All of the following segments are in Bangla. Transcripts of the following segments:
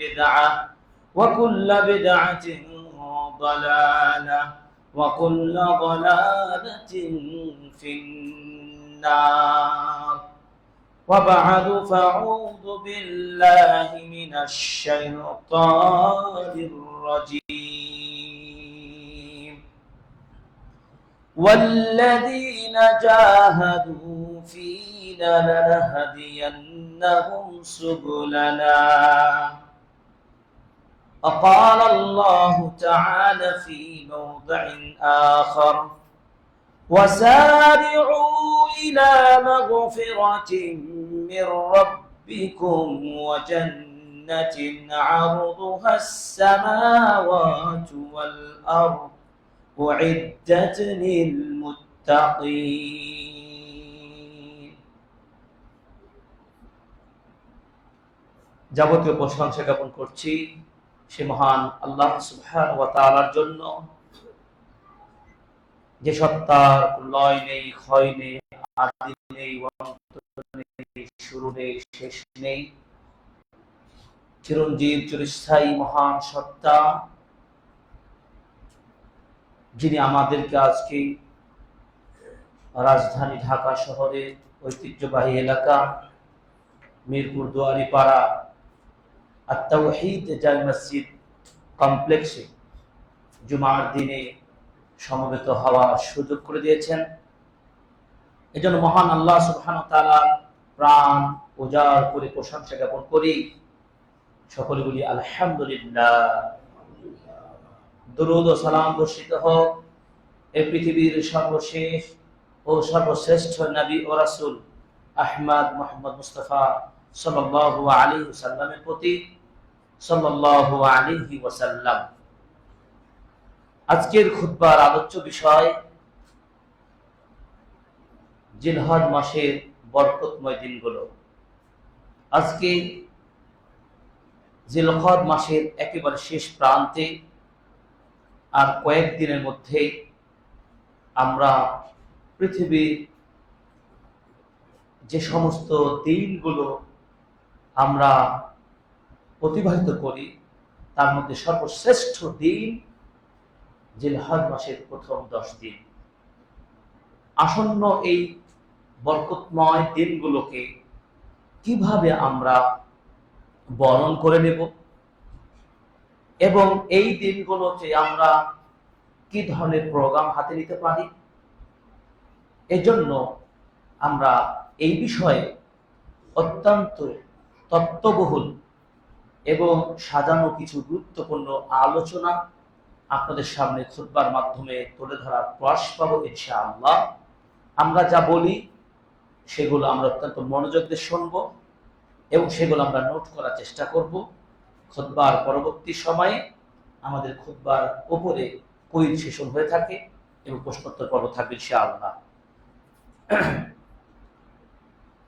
بدعة وكل بدعة ضلالة وكل ضلالة في النار وبعد فأعوذ بالله من الشيطان الرجيم والذين جاهدوا فينا لنهدينهم سبلنا وقال الله تعالى في موضع آخر وسارعوا إلى مغفرة من ربكم وجنة عرضها السماوات والأرض أعدت للمتقين যাবতীয় প্রশংসা জ্ঞাপন করছি সে মহান আল্লাহ সুবহানাহু ওয়া তাআলার জন্য, যে সত্তার লয় নেই, ক্ষয় নেই, আদি নেই, অন্ত নেই, শুরু নেই, শেষ নেই, চিরঞ্জীব চিরস্থায়ী মহান সত্তা, যিনি আমাদেরকে আজকে রাজধানী ঢাকা শহরের ঐতিহ্যবাহী এলাকা মিরপুর দুয়ারিপাড়া আত-তাওহীদ জামে মসজিদ কমপ্লেক্সে জুমার দিনে সমবেত হওয়ার সুযোগ করে দিয়েছেন। এজন্য মহান আল্লাহ সুবহানাহু ওয়া তাআলার প্রাণ উজাড় করে প্রশংসা জ্ঞাপন করি। সকলে বলি আলহামদুলিল্লাহ। দরুদ ও সালাম বর্ষিত হোক এই পৃথিবীর সর্বশেষ ও সর্বশ্রেষ্ঠ নবী ও রাসূল আহমদ মুহাম্মদ মুস্তাফা সাল্লাল্লাহু আলাইহি ওয়াসাল্লামের প্রতি সাল্লাল্লাহু আলাইহি ওয়াসাল্লাম। আজকের খুতবার আলোচ্য বিষয় জিলহজ মাসের বরকতময় দিনগুলো। আজকে জিলহজ মাসের একেবারে শেষ প্রান্তে, আর কয়েকদিনের মধ্যে আমরা পৃথিবীর যে সমস্ত দিনগুলো আমরা অতিবাহিত করি তার মধ্যে সর্বশ্রেষ্ঠ দিন জিলহজ মাসের প্রথম 10 দিন। আসন্ন এই বরকতময় দিনগুলোকে কিভাবে আমরা বরণ করে নেব এবং এই দিনগুলোতে আমরা কি ধরনের প্রোগ্রাম হাতে নিতে পারি, এজন্য আমরা এই বিষয়ে অত্যন্ত তত্ত্ববহুল এবং সাজানো কিছু গুরুত্বপূর্ণ আলোচনা আপনাদের সামনে খুতবার মাধ্যমে তুলে ধরার প্রয়াস পাবো ইনশাআল্লাহ। আমরা যা বলি সেগুলো আমরা অত্যন্ত মনোযোগ দিয়ে শুনবো এবং সেগুলো আমরা নোট করার চেষ্টা করব। খুতবার পরবর্তী সময়ে আমাদের খুতবার উপরে কুইজ সেশন হয়ে থাকে এবং প্রশ্নোত্তর পর্ব থাকবে ইনশাআল্লাহ।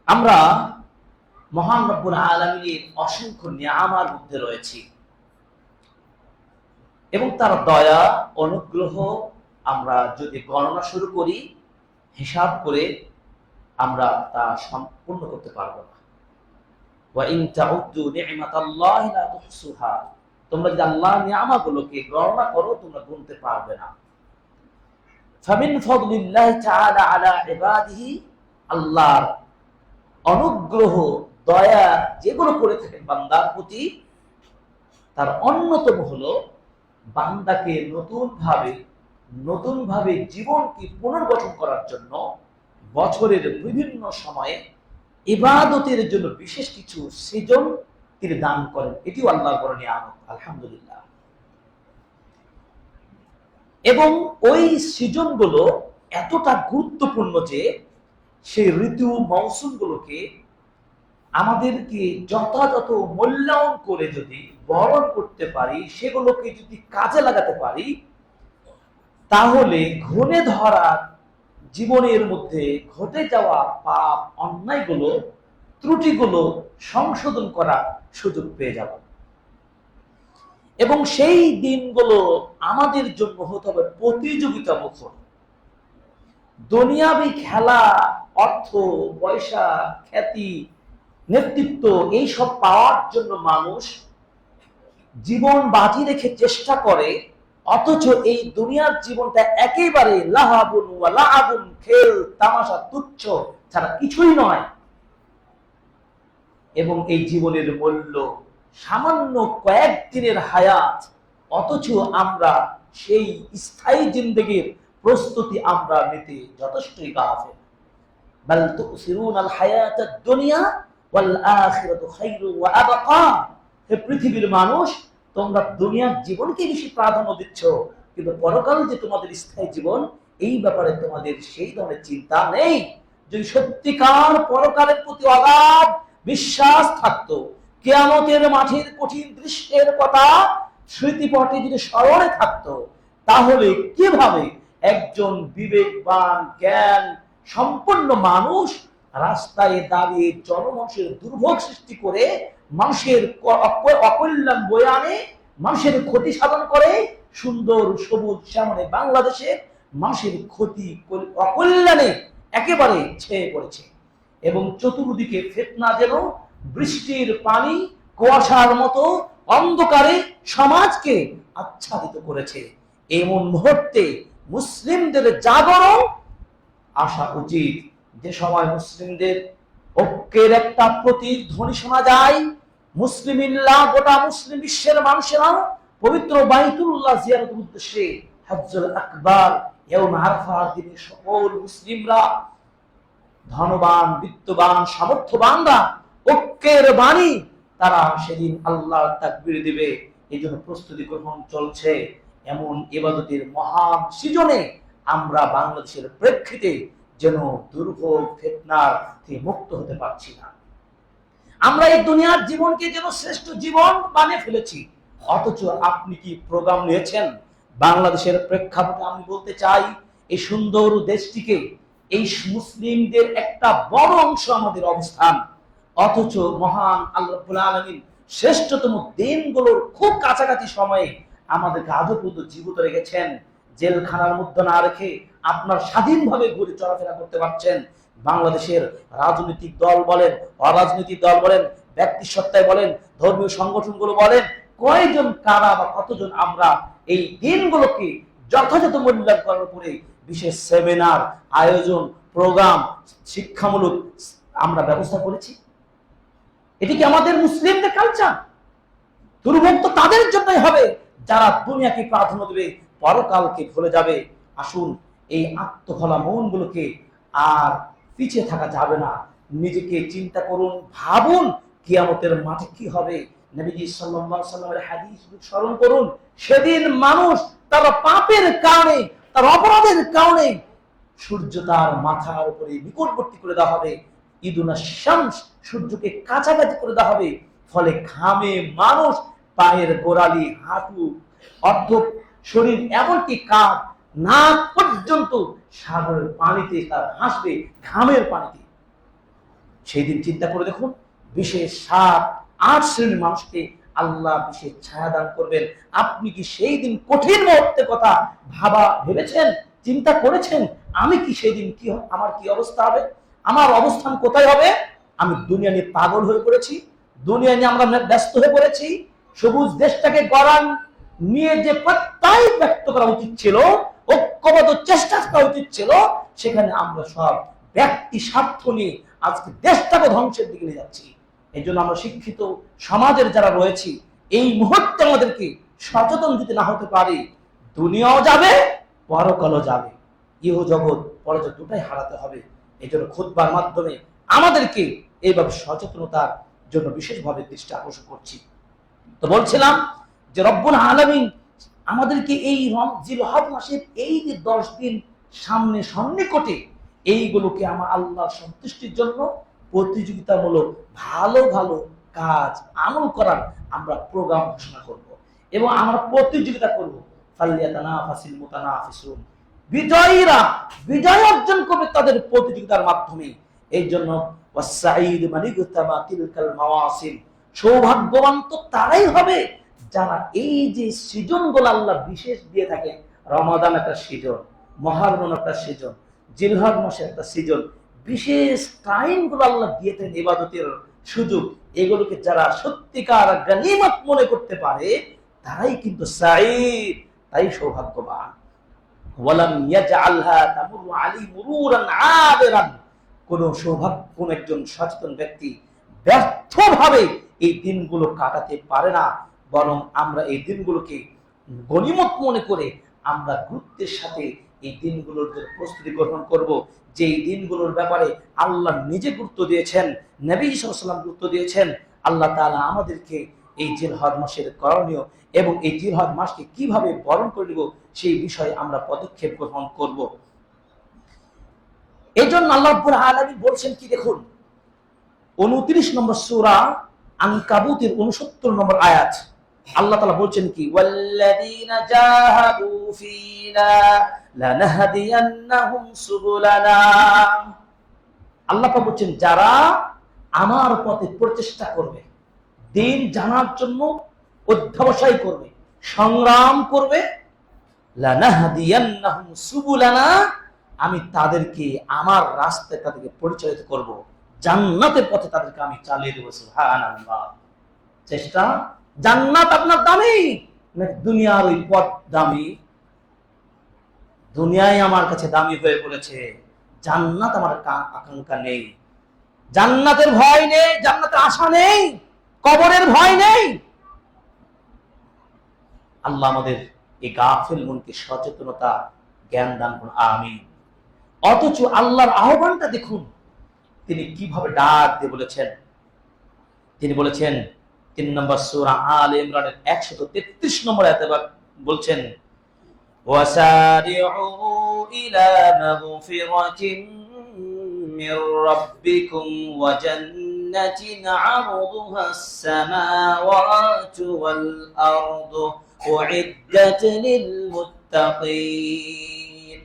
আমরা মহান রব্বুল আলামিনের অসংখ্য নিয়ামার মধ্যে রয়েছি এবং তার দয়া অনুগ্রহ আমরা যদি গণনা শুরু করি, হিসাব করে আমরা তা সম্পূর্ণ করতে পারবো না। ওয়া ইন তাউদ্দু নি'মাতাল্লাহি লা তুহসুহা, তোমরা যদি আল্লাহর নিয়ামতগুলোকে গণনা করো তোমরা গুনতে পারবে না। ফামিন ফাদলিল্লাহি তাআলা আলা ইবাদিহি, আল্লাহর অনুগ্রহ দয়া যেগুলো করে থাকেন বান্দার প্রতি, তার অন্যতম হলো বান্দাকে নতুনভাবে জীবনকে পুনর্গঠন করার জন্য বছরের বিভিন্ন সময়ে ইবাদতের জন্য বিশেষ কিছু সৃজন তিনি দান করেন। এটিও আল্লাহর বড় নিয়ামত, আলহামদুলিল্লাহ। এবং ওই সৃজনগুলো এতটা গুরুত্বপূর্ণ যে সেই ঋতু মৌসুমগুলোকে আমাদেরকে যথাযথ মূল্যায়ন করে যদি বরণ করতে পারি, সেগুলোকে যদি কাজে লাগাতে পারি, তাহলে ঘুণে ধরা জীবনের মধ্যে ঘটে যাওয়া পাপ অন্যায়গুলো ত্রুটিগুলো সংশোধন করার সুযোগ পেয়ে যাব। এবং সেই দিনগুলো আমাদের জন্য হতে হবে প্রতিযোগিতা মুখর। দুনিয়াবি খেলা, অর্থ, পয়সা, খ্যাতি, নেতৃত্ব এইসব পাওয়ার জন্য মানুষ জীবন বাজি রেখে চেষ্টা করে, অথচ এই দুনিয়ার জীবনটা একেবারে লাহাবুন ওয়া লাআবুন, খেল তামাশা তুচ্ছ ছাড়া কিছুই নয়, এবং এই জীবনের মূল্য সামান্য কয়েকদিনের হায়াত, অথচ আমরা সেই স্থায়ী জিন্দেগির প্রস্তুতি আমরা নিতে যথেষ্টই গাফেল। বাল তুসিরুনাল হায়াতাদ দুনিয়া ওয়াল আখিরাতু খায়রু ওয়া আবকা। হে পৃথিবীর মানুষ, তোমরা দুনিয়ার জীবনকে বেশি প্রাধান্য দিচ্ছ, কিন্তু পরকাল যে তোমাদের স্থায়ী জীবন, এই ব্যাপারে তোমাদের সেই ধরনের চিন্তা নেই। যদি সত্যিকার পরকালের প্রতি অগাধ বিশ্বাস থাকতো, কিয়ামতের মাঠের কঠিন দৃশ্যের কথা স্মৃতিপটে যদি স্মরণে থাকতো, তাহলে কিভাবে একজন বিবেকবান জ্ঞান সম্পন্ন মানুষ রাস্তায় দাঁড়িয়ে জনমানুষের দুর্ভোগ সৃষ্টি করে, মানুষের অকল্যাণ বয়ে আনে, মানুষের ক্ষতি সাধন করে, সুন্দর সবুজ শ্যামলে বাংলাদেশের মানুষের ক্ষতি অকল্যাণে একেবারে ছেয়ে পড়েছে, এবং চতুর্দিকে ফিতনা যেন বৃষ্টির পানি কুয়াশার মতো অন্ধকারে সমাজকে আচ্ছাদিত করেছে। এমন মুহূর্তে মুসলিমদের জাগরণ আসা উচিত। যে সময় মুসলিমদের ঐক্যের একটা প্রতিধ্বনি শোনা যায়, মুসলিমিল্লাহ গোটা মুসলিম বিশ্বের মানুষেরা পবিত্র বাইতুল্লাহ জিয়ারতের উদ্দেশ্যে হজ্জুল আকবার ইয়াউম আরাফার দিনে সকল মুসলিমরা, ধনবান বিত্তবান সামর্থ্যবানরা ঐক্যের বাণী তারা সেদিন আল্লাহর তাকবীর দিবে, এই জন্য প্রস্তুতি গ্রহণ চলছে। এমন ইবাদতের মহান সৃজনে আমরা বাংলাদেশের প্রেক্ষিতে যেন দুর্ভোগ ফিতনার থেকে মুক্ত হতে পারছি না। আমরা এই দুনিয়ার জীবনকে যেন শ্রেষ্ঠ জীবন বানিয়ে ফেলেছি, অথচ আপনি কি প্রোগ্রাম নিয়েছেন বাংলাদেশের প্রেক্ষাপটে? আমি বলতে চাই, এই সুন্দর দেশটিকে, এই মুসলিমদের একটা বড় অংশ আমাদের অবস্থান, অথচ মহান আল্লাহ রাব্বুল আলামিন শ্রেষ্ঠতম দিনগুলোর খুব কাছাকাছি সময়ে আমাদেরকে আজও পর্যন্ত জীবিত রেখেছেন। জেলখানার মধ্যে না রেখে আপনার স্বাধীনভাবে ঘুরে চলাফেরা করতে পারছেন। বাংলাদেশের রাজনৈতিক দল বলেন, অরাজনৈতিক দল বলেন, ব্যক্তি সত্তায় বলেন, ধর্মীয় সংগঠনগুলো বলেন, কয়জন কারা বা কতজন আমরা এই দিনগুলোকে যথাযথ মূল্যায়ন করার পরে বিশেষ সেমিনার আয়োজন, প্রোগ্রাম, শিক্ষামূলক আমরা ব্যবস্থা করেছি? এটি কি আমাদের মুসলিমদের কালচার? দুর্ভোগ তো তাদের জন্যই হবে যারা দুনিয়াকে প্রাধান্য দেবে, পরকালকে ভুলে যাবে। আসুন, এই আত্মখোলা মনগুলোকে আর পিছিয়ে থাকা যাবে না। নিজেকে চিন্তা করুন, ভাবুন কিয়ামতের মাঠে কি হবে। নবীজি সাল্লাল্লাহু আলাইহি ওয়াসাল্লামের হাদিস স্মরণ করুন। সেদিন মানুষ তার পাপের কারণে, তার অপরাধের কারণে সূর্য তার মাথার উপরে নিকটবর্তী করে দেওয়া হবে, ইদুনা শামস, সূর্যকে কাছাকাছি করে দেওয়া হবে। ফলে ঘামে মানুষ পায়ের গোড়ালি, হাঁটু, অর্ধ শরীর, এমনকি কাঁধ, নাক পর্যন্ত সাগরের পানিতে তার ভাসবে, ঘামের পানিতে। সেই দিন চিন্তা করে দেখুন, বিশেষ 7-8 শ্রেণীর মানুষকে আল্লাহ বিশেষ ছায়া দান করবেন। আপনি কি সেই দিন কঠিন মুহূর্তের কথা ভেবেছেন, চিন্তা করেছেন? আমি কি সেই দিন কি, আমার কি অবস্থা হবে, আমার অবস্থান কোথায় হবে? আমি দুনিয়া নিয়ে পাগল হয়ে পড়েছি, দুনিয়া নিয়ে আমরা ব্যস্ত হয়ে পড়েছি। সবুজ দেশটাকে গড়ান নিয়ে যে প্রত্যয় ব্যক্ত করা উচিত ছিল, ঐক্যবদ্ধ চেষ্টা করা উচিত ছিল, সেখানে আমরা সব ব্যক্তি স্বার্থ নিয়ে আজকে দেশটাকে ধ্বংসের দিকে নিয়ে যাচ্ছি। এই জন্য আমরা শিক্ষিত সমাজের যারা রয়েছি, এই মুহূর্তে আমাদেরকে সচেতন যদি না হতে পারি, দুনিয়াও যাবে, পরকালও যাবে, ইহ জগৎ পরজগৎ দুটাই হারাতে হবে। এই জন্য খুতবার মাধ্যমে আমাদেরকে এইভাবে সচেতনতার জন্য বিশেষভাবে দৃষ্টি আকর্ষণ করছি। তো বলছিলাম যে রব্বুল আলামিন আমাদেরকে এই জিলহজ মাসের এই যে 10 দিন সামনে সন্নিকটে, এইগুলোকে আমার আল্লাহর সন্তুষ্টির জন্য প্রতিযোগিতামূলক ভালো ভালো কাজ আমল করার আমরা প্রোগ্রাম ঘোষণা করব, এবং আমরা প্রতিযোগিতা করব। ফালিয়াতানাফাসিল মুতানাফিসুন, বিজয়ীরা বিজয় অর্জন করবে তাদের প্রতিযোগিতার মাধ্যমে। এই জন্য ওয়াসাঈদ মানিগুতামা তিলকাল মাওয়াসিম, সৌভাগ্যবান তো তারাই হবে যারা এই যে সৃজনগুলো আল্লাহ বিশেষ দিয়ে থাকেন। রমাদান একটা সৃজন, মহরম একটা সৃজন, জিলহজ মাসে একটা সৃজন, বিশেষ টাইমগুলো আল্লাহ দিয়ে থাকেন ইবাদতের সুযোগ, এগুলোকে যারা সত্যিকার গনিমত মনে করতে পারে তারাই কিন্তু সাঈদ, তাই সৌভাগ্যবান। ওয়ালাম ইয়াজআলহা তামুরু আলী মুরুরান আবিরান, কোন একজন সচেতন ব্যক্তি ব্যর্থভাবে এই দিনগুলো কাটাতে পারে না, বরং আমরা এই দিনগুলোকে গনিমত মনে করে আমরা গুরুত্বের সাথে এই দিনগুলোর প্রস্তুতি গ্রহণ করব। যে এই দিনগুলোর ব্যাপারে আল্লাহ নিজে গুরুত্ব দিয়েছেন, নবী সাল্লাল্লাহু আলাইহি ওয়াসাল্লাম গুরুত্ব দিয়েছেন। আল্লাহ তাআলা আমাদেরকে এই জিলহজ মাসের করণীয় এবং এই জিলহজ মাসকে কিভাবে বরণ করে নিব সেই বিষয়ে আমরা পদক্ষেপ গ্রহণ করব। এই জন্য আল্লাহ রাব্বুল আলামিন বলছেন কি দেখুন, 29 নম্বর সূরা আনকাবুতের 69 নম্বর আয়াত, আল্লাহ তাআলা বলছেন কি, ওয়াল্লাযীনা জাহাদু ফীনা লানাহদিয়ান্নাহুম সুবুলানা। আল্লাহ পাক বলছেন যারা আমার পথে প্রচেষ্টা করবে, দিন জানার জন্য অধ্যবসায় করবে, সংগ্রাম করবে, লানাহদিয়ান্নাহুম সুবুলানা, আমি তাদেরকে আমার রাস্তায় তাদেরকে পরিচালিত করব, জান্নাতের পথে তাদেরকে আমি চালিয়ে দেব। সুবহানাল্লাহ। চেষ্টা, জান্নাত আপনার দামি নাকি দুনিয়ার ওই পথ দামি? দুনিয়ায় আমার কাছে দামি হয়ে পড়েছে, জান্নাত আমার আকাঙ্ক্ষা নেই, জান্নাতের ভয় নেই, জান্নাতের আশা নেই, কবরের ভয় নেই। আল্লাহ আমাদের এই গাফিল মনকে সচেতনতা জ্ঞান দান করুন, আমিন। অথচ আল্লাহর আহ্বানটা দেখুন, তিনি কিভাবে ডাক দিয়ে বলেছেন। তিনি বলেছেন 3 নম্বর সূরা আলে ইমরানের 133 নম্বর আয়াতে বলছেন, ওয়াসারিউ ইলা মাগফিরাতিন মির রাব্বিকুম ওয়া জান্নাতিন আরদুহাস সামাওয়াতু ওয়াল আরদু উইদ্দাত লিল মুত্তাকিন।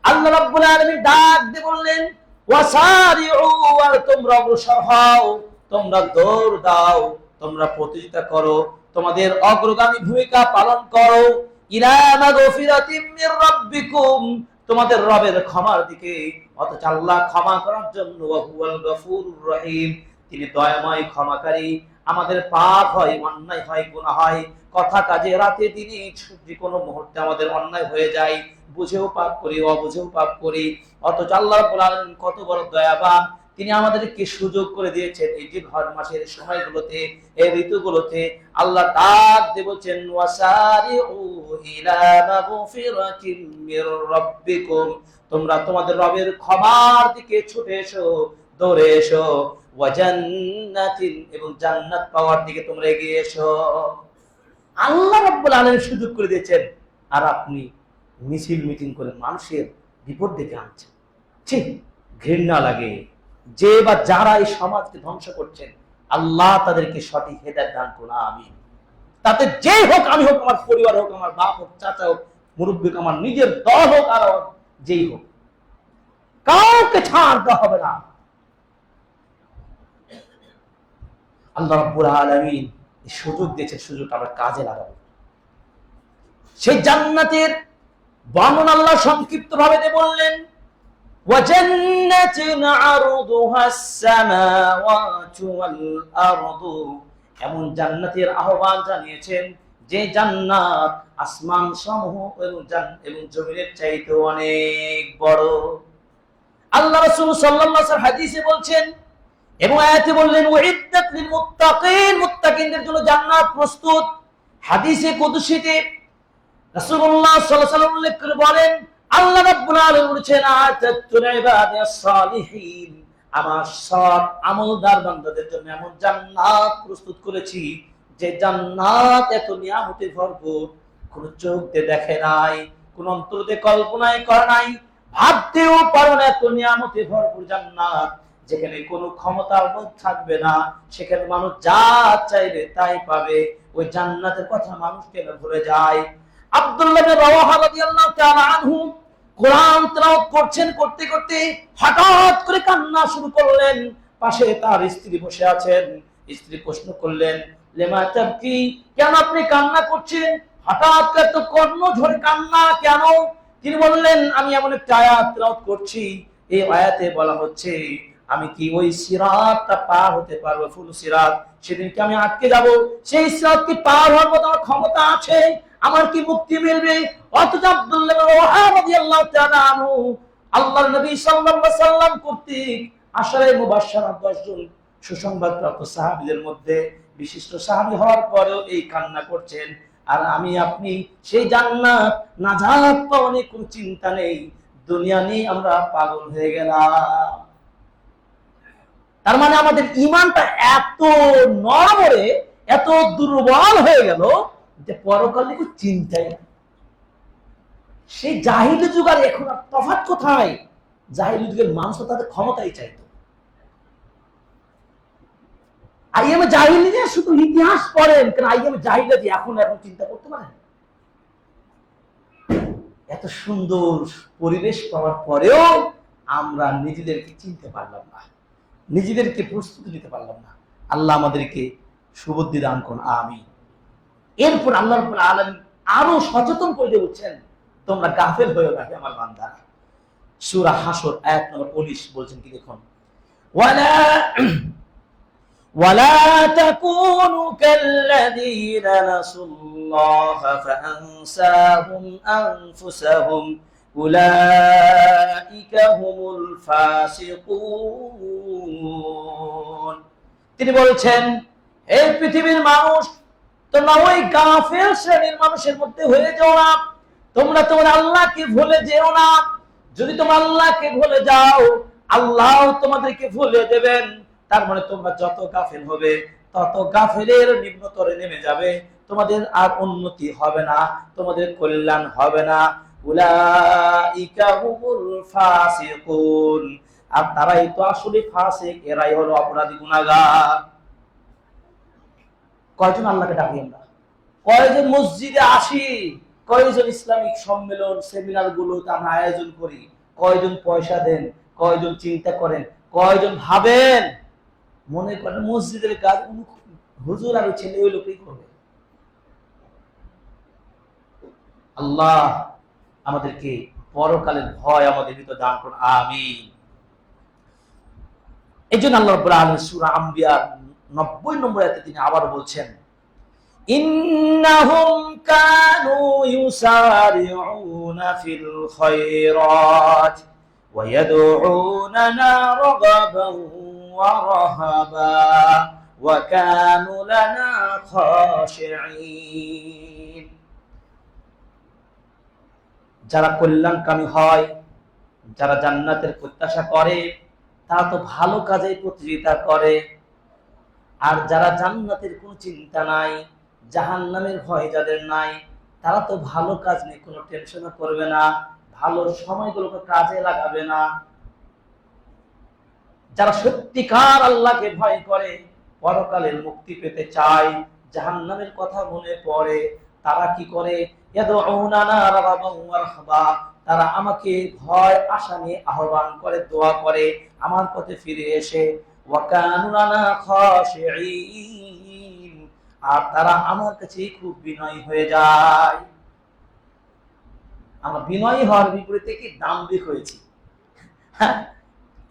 আল্লাহ রাব্বুল আলামিন ডাক দিয়ে বললেন, ওয়াসারিউ, আর তোমরা অগ্রসর হও, তোমরা দৌড় দাও, তোমরা প্রতিযোগিতা করো, তোমাদের অগ্রগামী ভূমিকা পালন করো, ইলা মাগফিরাতিম মির রাব্বিকুম, তোমাদের রবের ক্ষমার দিকে। অথচ আল্লাহ ক্ষমা করার জন্য, ওয়া হুয়াল গফুরুর রহিম, তিনি দয়াময় ক্ষমাকারী। আমাদের পাপ হয়, অন্যায় হয়, গুনাহ হয়, কথা কাজে, রাতে দিনে, যে কোনো মুহূর্তে আমাদের অন্যায় হয়ে যায়, বুঝেও পাপ করি, অবুঝেও পাপ করি। অথচ আল্লাহ রাব্বুল আলামিন কত বড় দয়াবান, তিনি আমাদেরকে সুযোগ করে দিয়েছেন এই জিলহজ মাসের সময়গুলোতে, এই ঋতুগুলোতে। আল্লাহ ডাক দিয়ে বলছেন, ওয়াসারিউ ইলা মাগফিরাতিম মির রাব্বিকুম, তোমরা তোমাদের রবের ক্ষমার দিকে ছুটে এসো, দৌড়ে এসো, ওয়া জান্নাতিন, এবং জান্নাত পাওয়ার দিকে তোমরা এগিয়ে এসো। আল্লাহ রাব্বুল আলামিন সুযোগ করে দিয়েছেন, আর আপনি মিছিল মিটিং করে মানুষের বিপদ ডেকে আনছেন। ঠিক ঘৃণা লাগে। যে বা যারা এই সমাজকে ধ্বংস করছেন, আল্লাহ তাদেরকে সঠিক হেদায়েত দান করুন, আমিন। তাতে যেই হোক, আমি হোক, আমার পরিবার হোক, আমার বাপ হোক, চাচা হোক, মুরব্বী হোক, আমার নিজের দল হোক, আর যেই হোক, কাউকে ছাড় দেওয়া হবে না। আল্লাহ রাব্বুল আলামিন এই সুযোগ দিয়েছেন, সুযোগটা আমরা কাজে লাগাবো। সেই জান্নাতের বর্ণনা আল্লাহ সংক্ষিপ্ত ভাবে বললেন, ওয়াজান্নাতিন আরদুহাস সামাওয়াতু ওয়াল আরদু, এমন জান্নাতের আহ্বান জানিয়েছেন যে জান্নাত আসমান সমূহ এবং জমিনের চাইতে অনেক বড়। আল্লাহ রাসূল সাল্লাল্লাহু আলাইহি ওয়াসাল্লাম হাদিসে বলছেন এবং আয়াতে বললেন, উইদ্দাত লিল মুত্তাকিন, মুত্তাকিনদের জন্য জান্নাত প্রস্তুত। হাদিসে কুদসিতে রাসূলুল্লাহ সাল্লাল্লাহু আলাইহি ওয়াসাল্লাম উল্লেখ করে বলেন, আল্লাহ রাব্বুল আলামিন বলেছেন, আতাতুল ইবাদিয়াস সালিহিন, আমার সৎ আমলদার বান্দাদের জন্য এমন জান্নাত প্রস্তুত করেছি যে জান্নাত এত নিয়ামতে ভরপুর, কোন চোখ দিয়ে দেখে নাই, কোন অন্তর দিয়ে কল্পনাই করে নাই, ভাবতেও পারে না, এত নিয়ামতে ভরপুর জান্নাত, যেখানে কোনো ক্ষমতার বোধ থাকবে না, সেখানে মানুষ যা চাইবে তাই পাবে। ওই জান্নাতের কথা মানুষ কেন ভুলে যায়? আব্দুল্লাহ বিন রাওয়াহা রাদিয়াল্লাহু তাআলা আনহু কোরআন তেলাওয়াত করছেন, করতে করতে হঠাৎ করে কান্না শুরু করলেন। পাশে তার স্ত্রী বসে আছেন। স্ত্রী প্রশ্ন করলেন, লিমা তাবকি, কেন আপনি কান্না করছেন? হঠাৎ করে তো কর্ণ ঝরে কান্না কেন? তিনি বললেন, আমি এমন একটা আয়াত তেলাওয়াত করছি, এই আয়াতে বলা হচ্ছে, আমি কি ওই সিরাতটা পার হতে পারবো? ফুল সিরাত, সেদিন কি আমি আটকে যাব? সেই সিরাত কি পার হওয়ার মতো আমার ক্ষমতা আছে? আমার কি মুক্তি মিলবে? অথচ আব্দুল্লাহ ইবনে রাওয়াহা রাদিয়াল্লাহু তাআলা আনহু আল্লাহর নবী সাল্লাল্লাহু আলাইহি সাল্লাম কর্তৃক আশারায়ে মুবাশশারা 10 জন সুসংবাদপ্রাপ্ত সাহাবীদের মধ্যে বিশিষ্ট সাহাবী হওয়ার পরেও এই কান্না করছেন, আর আমি আপনি সেই জান্নাত নাজাত পাওয়ার কোনো চিন্তা নেই, দুনিয়া নিয়ে আমরা পাগল হয়ে গেলাম। তার মানে আমাদের ঈমানটা এত নড়বড়ে, এত দুর্বল হয়ে গেল যে পরকালে কোনো চিন্তাই না। সেই জাহিলি যুগ আর এখন আর তফাৎ কোথায়? জাহিলি যুগের মানুষ তাদের ক্ষমতাই চাইতো। আইএমএ জাহিলিয়া শুধু ইতিহাস পড়েন কেন, আইএমএ জাহিলিয়া যে এখন চিন্তা করতে পারেন? এত সুন্দর পরিবেশ পাওয়ার পরেও আমরা নিজেদেরকে চিনতে পারলাম না, নিজেদেরকে প্রস্তুতি নিতে পারলাম না। আল্লাহ আমাদেরকে সুবুদ্ধি দান করুন, আমিন। এরপর আল্লাহ রাব্বুল আলামিন আরো সচেতন করে দিয়ে বলছেন, তোমরা গাফেল হয়েও না আমার বান্দারা। সূরা হাসর আয়াত নম্বর 19 বলছেন কি দেখুন, ওয়ালা তাকুনু কাল্লাযীনা নাসুল্লাহা ফাআনসাহুম আনফুসাহুম উলাইকা হুমুল ফাসিকুন। তিনি বলছেন, হে পৃথিবীর মানুষ, তোমরা ওই গাফেল শ্রেণীর মানুষের মধ্যে হয়ে যাও না। তোমরা তোমার আল্লাহকে ভুলে যেও না। যদি তোমরা আল্লাহকে ভুলে যাও, আল্লাহ তোমাদেরকে ভুলে দেবেন। তার মানে তোমরা যত গাফেল হবে তত গাফেলের নিম্নতরে নেমে যাবে, তোমাদের আর উন্নতি হবে না, তোমাদের কল্যাণ হবে না। উলাইকা হুমুল ফাসিকুন, আর তারাই তো আসলে ফাসিক, এরাই হলো অপরাধী, গুনাহগার। কয়জন আল্লাহকে ডাকি আমরা? কয়জন মসজিদে আসি? কয়জন ইসলামিক সম্মেলন সেমিনার গুলোতে আমরা আয়োজন করি? কয়জন পয়সা দেন? কয়জন চিন্তা করেন? কয়জন ভাবেন? মনে করেন মসজিদের কাজ হুজুর আর ছেলে ওই লোকই করবে। আল্লাহ আমাদেরকে পরকালের ভয় আমাদের ভিতর দান করুন, আমিন। এই জন্য আল্লাহ রাব্বুল আলামিন সূরা আম্বিয়া 90 নম্বর আয়াতে তিনি আবার বলছেন, ইন্নাহুম কানু ইউসারিউনা ফিল খায়রাত ওয়া ইয়াদউনানা রাগাবান ওয়া রাহাবা ওয়া কানু লানা খাশিঈন। যারা কল্যাণকামী হয়, যারা জান্নাতের প্রত্যাশা করে, তারা তো ভালো কাজে প্রতিযোগিতা করে। আর যারা জান্নাতের কোনো চিন্তা নাই, জাহান্নামের ভয় যাদের নাই, তারা তো ভালো কাজ নিয়ে কোনো টেনশন করবে না, ভালো সময়গুলোকে কাজে লাগাবে না। যারা সত্যিকার আল্লাহকে ভয় করে, পরকালের মুক্তি পেতে চায়, জাহান্নামের কথা মনে পড়ে, তারা কি করে? ইয়াদউনানা রাগাবান ওয়া রাহবা, তারা আমাকে ভয় আশা নিয়ে আহ্বান করে, দোয়া করে আমার পথে ফিরে এসে। ওয়া কানু লানা খাশিঈন, আর তারা আমার কাছে খুব বিনয়ী হয়ে যায়। আমরা বিনয়ী হওয়ার বিপরীতে কি দাম্ভিক হয়েছি।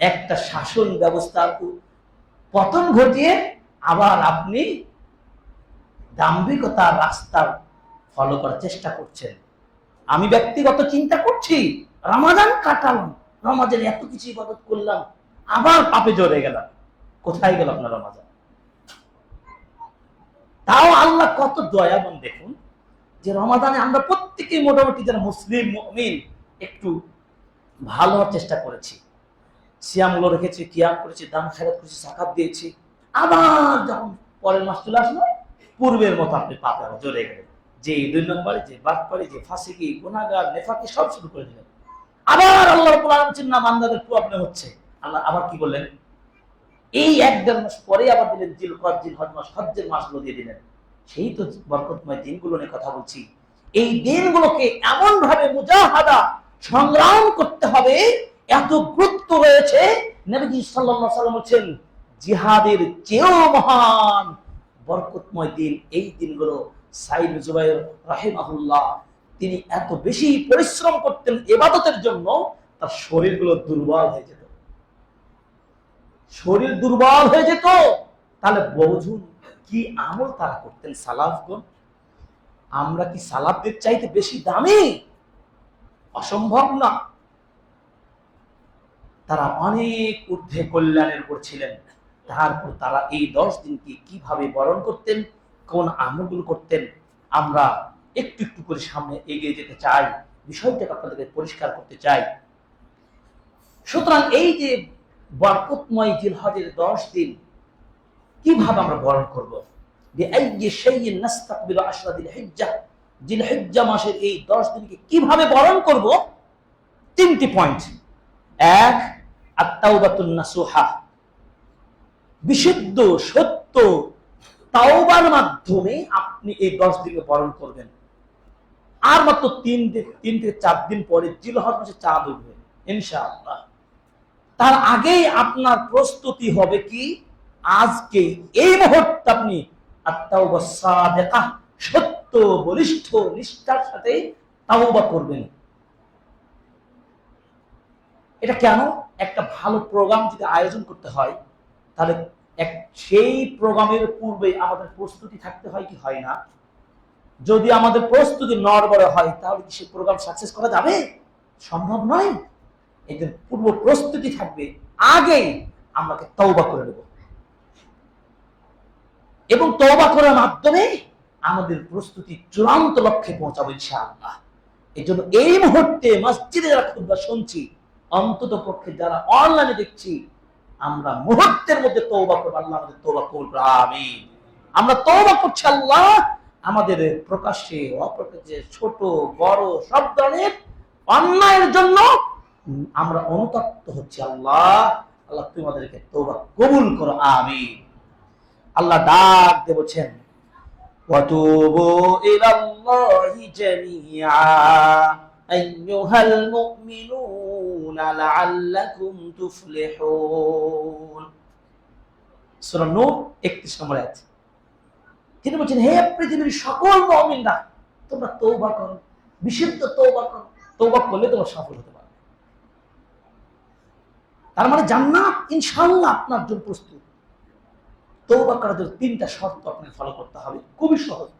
একটা শাসন ব্যবস্থার পতন ঘটিয়ে আবার আপনি দাম্ভিকতার রাস্তা ফলো করার চেষ্টা করছেন। আমি ব্যক্তিগত চিন্তা করছি, রমাদান কাটালাম, রমাদানে এত কিছু ইবাদত করলাম, আবার পাপে জড়ে গেলাম। কোথায় গেল আপনার রমাদান? তাও আল্লাহ কত দয়াবান দেখুন, যে রমাদানে আমরা প্রত্যেকেই মোটামুটি যারা মুসলিম মুমিন একটু ভালো হওয়ার চেষ্টা করেছি, সিয়ামগুলো রেখেছি, কিয়াম করেছি, দান খায়রাত করেছি, যাকাত দিয়েছি। আবার যখন পরের মাস চলে আসলো, পূর্বের মতো আপনি পাপে জড়ে গেলেন। যে 2 নম্বরে, যে বাটপারি, যে ফাসিকি, গুনাহগার, নেফাকি সব শুরু করে দিলেন। আবার আল্লাহ রাব্বুল আলামিন না বান্দাদের প্রবলেম হচ্ছে। আল্লাহ আবার কি বললেন? এই 1-1.5 মাস পরে আবার দিলেন জিলকদ, জিলহজ মাস, হজ্জের মাসগুলো দিয়ে দিলেন। সেই তো বরকতময় দিনগুলো নিয়ে কথা বলছি। এই দিনগুলোকে এমন ভাবে মুজাহাদা, সংগ্রাম করতে হবে, এত গুরুত্ব রয়েছে। নবীজি সাল্লাল্লাহু আলাইহি ওয়াসাল্লাম বলেন, জিহাদের চেয়েও মহান বরকতময় দিন এই দিনগুলো। সাইদ জুবাইর রাহিমাহুল্লাহ তিনি এত বেশি পরিশ্রম করতেন ইবাদতের জন্য, তার শরীরগুলো দুর্বল হয়ে যেত। শরীর দুর্বল হয়ে যেত, তাহলে বুঝুন কি আমল তারা করতেন সালাফগণ। আমরা কি সালাফদের চাইতে বেশি দামি? অসম্ভব না। তারা অনেক ঊর্ধ্বে কল্যাণের উপর ছিলেন। তারপর তারা এই 10 দিনকে কিভাবে বরণ করতেন, কোন আমলগুলো করতেন, আমরা একটু একটু করে সামনে এগিয়ে যেতে চাই, বিষয়টাকে আপনাদেরকে পরিষ্কার করতে চাই। সুতরাং এই যে বরকতময় জিলহজের 10 দিন কিভাবে আমরা বরণ করব, জিলহিজ্জা মাসের এই 10 দিনকে কিভাবে বরণ করব, 3টি পয়েন্ট। 1, আত-তাওবাতুন নাসুহা, বিশুদ্ধ সত্য তাওবার মাধ্যমে আপনি এই 10 দিনকে বরণ করবেন। আর মাত্র 3 থেকে 4 দিন পরে জিলহজ মাসে চাঁদ উঠবে ইনশাআল্লাহ। তার আগেই আপনার প্রস্তুতি হবে কি, আজকে এই মুহূর্তে আপনি আত-তাওবা সাদিকা, সত্য বলিষ্ঠ নিষ্ঠার সাথে তাওবা করবেন। এটা কেন? একটা ভালো প্রোগ্রাম যদি আয়োজন করতে হয়, তাহলে সেই প্রোগ্রামের পূর্বে আমাদের প্রস্তুতি থাকতে হয় কি হয় না? যদি আমাদের প্রস্তুতি নড়বড়ে হয়, তাহলে কি সেই প্রোগ্রাম সাকসেস করা যাবে? সম্ভব নয়। এই যে পূর্ব প্রস্তুতি থাকবে, আগেই আমাকে তওবা করে নেব, এবং তওবা করার মাধ্যমে আমাদের প্রস্তুতি চূড়ান্ত লক্ষ্যে পৌঁছাবে ইনশাআল্লাহ। এই জন্য এই মুহূর্তে মসজিদে যারা খুতবা শুনছি, অন্তত পক্ষে যারা অনলাইনে দেখছি, আমরা মুহূর্তের মধ্যে তওবা করব। আল্লাহ আমাদের তওবা কবুল করুন, আমিন। আমরা তওবা করছি, আল্লাহ আমাদের প্রকাশ্যে অপ্রকাশ্যে ছোট বড় সব ধরনের অন্যায়ের জন্য আমরা অনুতপ্ত হচ্ছি। আল্লাহ তুমি আমাদেরকে তওবা কবুল করো, আমিন। আল্লাহ ডাক দিয়ে বলছেন, ওয়াতুবু ইলাল্লাহি জামিআ আইয়ুহাল মুমিনুনা লাআল্লাকুম তুফলিহুন। সূরা নূর 31 নম্বর আয়াত। তিনি বলছেন, হে পৃথিবীর সকল মুমিনরা, তোমরা তওবা করো, বিশুদ্ধ তওবা করো। তওবা করলে তোমরা সফল হতে পারবে। তার মানে জান্নাত ইনশাআল্লাহ আপনার জন্য প্রস্তুত। তওবা করার জন্য 3টা শর্ত আপনাকে ফলো করতে হবে, খুবই সহজ।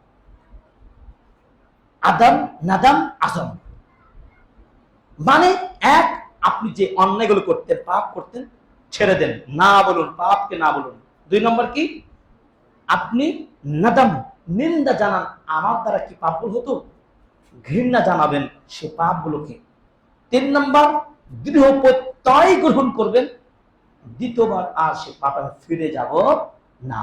আদম, নাদাম, আজম। মানে 1, আপনি যে অন্যায়গুলো করতেন, পাপ করতেন, ছেড়ে দেন, না বলুন, পাপকে না বলুন। 2 নম্বর কি, আপনি নাদাম, নিন্দা জানান, আমার দ্বারা কি পাপগুলো হতো, ঘৃণা জানাবেন সে পাপগুলোকে। 3 নম্বর, দৃঢ় প্রত্যয় গ্রহণ করবেন, দ্বিতীয়বার আর সে পাপে ফিরে যাব না।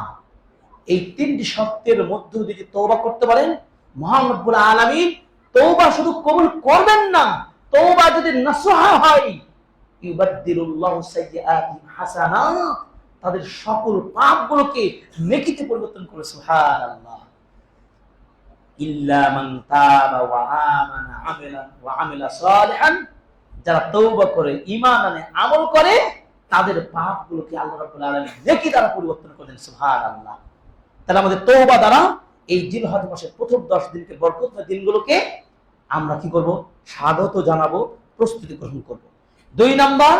এই 3টি শর্তের মধ্য দিয়ে তওবা করতে পারেন, মহান রব্বুল আলামিন তওবা শুধু কবুল করবেন না, তওবা যদি নাসুহা হয়, ইউবাদদিলুল্লাহু সাইয়্যাতিহিম হাসানাত, তাদের সকল পাপগুলোকে নেকিতে পরিবর্তন করে। সুবহানাল্লাহ। ইল্লা মান তাবা ওয়া আমানা ওয়া আমিলা সালিহান, যারা তওবা করে, ঈমান আনে, আমল করে, তাদের পাপগুলোকে আল্লাহ রাব্বুল আলামিন নেকি দ্বারা পরিবর্তন করেন। সুবহানাল্লাহ। তাহলে আমাদের তওবা দ্বারা এই জিলহজ মাসের প্রথম 10 দিনকে, বরকতময় দিনগুলোকে আমরা কি করব, স্বাগত জানাবো, প্রস্তুতি গ্রহণ করব। 2 নাম্বার,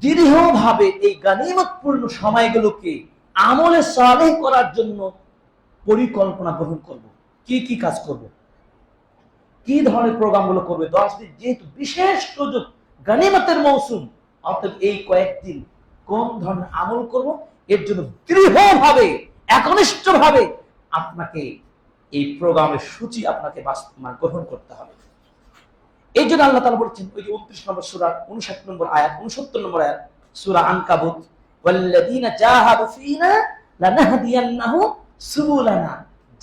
দৃঢ়ভাবে এই গনিমতপূর্ণ সময়গুলোকে আমলে সালেহ করার জন্য পরিকল্পনা গ্রহণ করব। কি কি কাজ করব, কি ধরনের প্রোগ্রামগুলো করবে। 10 দিন যেহেতু বিশেষ সুযোগ, গনিমতের মৌসুম, অর্থাৎ এই কয়েকদিন কোন ধরনের আমল করব, এর জন্য দৃঢ়ভাবে, একনিষ্ঠভাবে আপনাকে এই প্রোগ্রামের সূচি আপনাকে গ্রহণ করতে হবে। এই জন্য আল্লাহ তাআলা বলেছেন, ওই যে 29 নম্বর সূরা 59 নম্বর আয়াত, 69 নম্বর আয়াত সূরা আনকাবুত, ওয়াল্লাযীনা জাহাদু ফীনা লানাহদিয়ান্নাহুম সুবুলানা,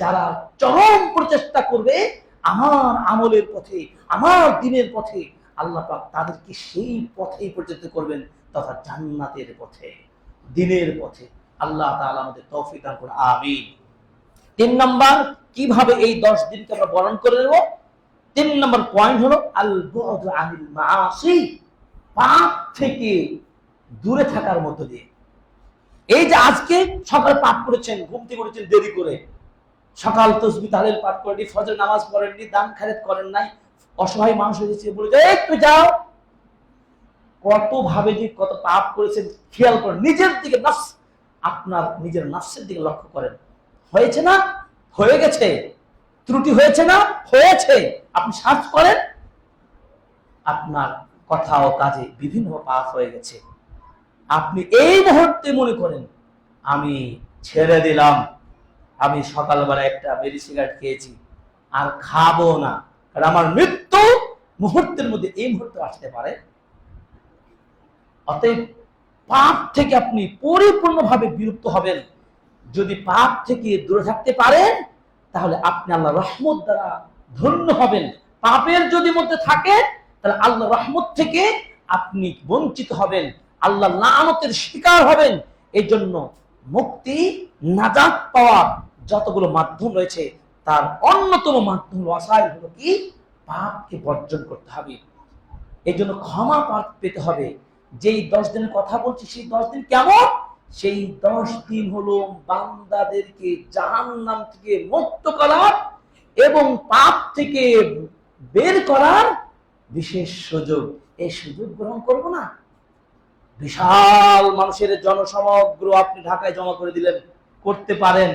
যারা চরম প্রচেষ্টা করবে আমার আমলের পথে, আমার দ্বীনের পথে, আল্লাহ পাক তাদেরকে সেই পথেই পরিচালিত করবেন, তথা জান্নাতের পথে, দ্বীনের পথে। আল্লাহ তাআলা আমাদের তৌফিক দান করুন, আমিন। 3 নাম্বার, কিভাবে এই 10 দিনকে আমরা বরণ করে নেব। 3 নম্বর পয়েন্ট হলো আল বু'দু আনিল মাআসি, পাপ থেকে দূরে থাকার মধ্য দিয়ে। এই যে আজকে সকালে পাপ করেছেন, ঘুম থেকে উঠেছেন দেরি করে, সকাল তাসবিহ তাহলিল পাঠ করেননি, ফজর নামাজ পড়েননি, দান খায়রাত করেন নাই, অসহায় মানুষ হয়েছে বলে যে একটু যাও, কত ভাবে যে কত পাপ করেছেন খেয়াল করেন, নিজের দিকে নাফস, আপনার নিজের নাফসের দিকে লক্ষ্য করেন। হয়েছে না? হয়ে গেছে। ত্রুটি হয়েছে না? হয়েছে। আপনি সার্চ করেন, আপনার কথা ও কাজে বিভিন্ন পাপ হয়ে গেছে। আপনি এই মুহূর্তে মনে করেন আমি ছেড়ে দিলাম, আমি সকালবেলা একটা বিড়ি সিগারেট খেয়েছি, আর খাবো না, কারণ আমার মৃত্যু মুহূর্তের মধ্যে এই মুহূর্তে আসতে পারে। অতএব পাপ থেকে আপনি পরিপূর্ণভাবে বিরক্ত হবেন। যদি পাপ থেকে দূরে থাকতে পারেন তাহলে আপনি আল্লাহ রহমত দ্বারা ধন্য হবেন। পাপের যদি মধ্যে থাকে তাহলে আল্লাহ রহমত থেকে আপনি বঞ্চিত হবেন, আল্লাহ লানতের শিকার হবেন। এই জন্য মুক্তি, নাজাত পাওয়ার যতগুলো মাধ্যম রয়েছে তার অন্যতম মাধ্যম ওয়াসাইল হলো কি? পাপকে বর্জন করতে হবে। এই জন্য ক্ষমা পেতে হবে। যেই 10 দিনের কথা বলছি, সেই 10 দিন কেমন? সেই 10 দিন হলো বান্দাদেরকে জাহান্নাম থেকে মুক্ত করার এবং পাপ থেকে বের করার বিশেষ সুযোগ। এই সুযোগ গ্রহণ করব না? বিশাল মানুষের জনসমগ্র আপনি ঢাকায় জমা করে দিলেন, করতে পারেন।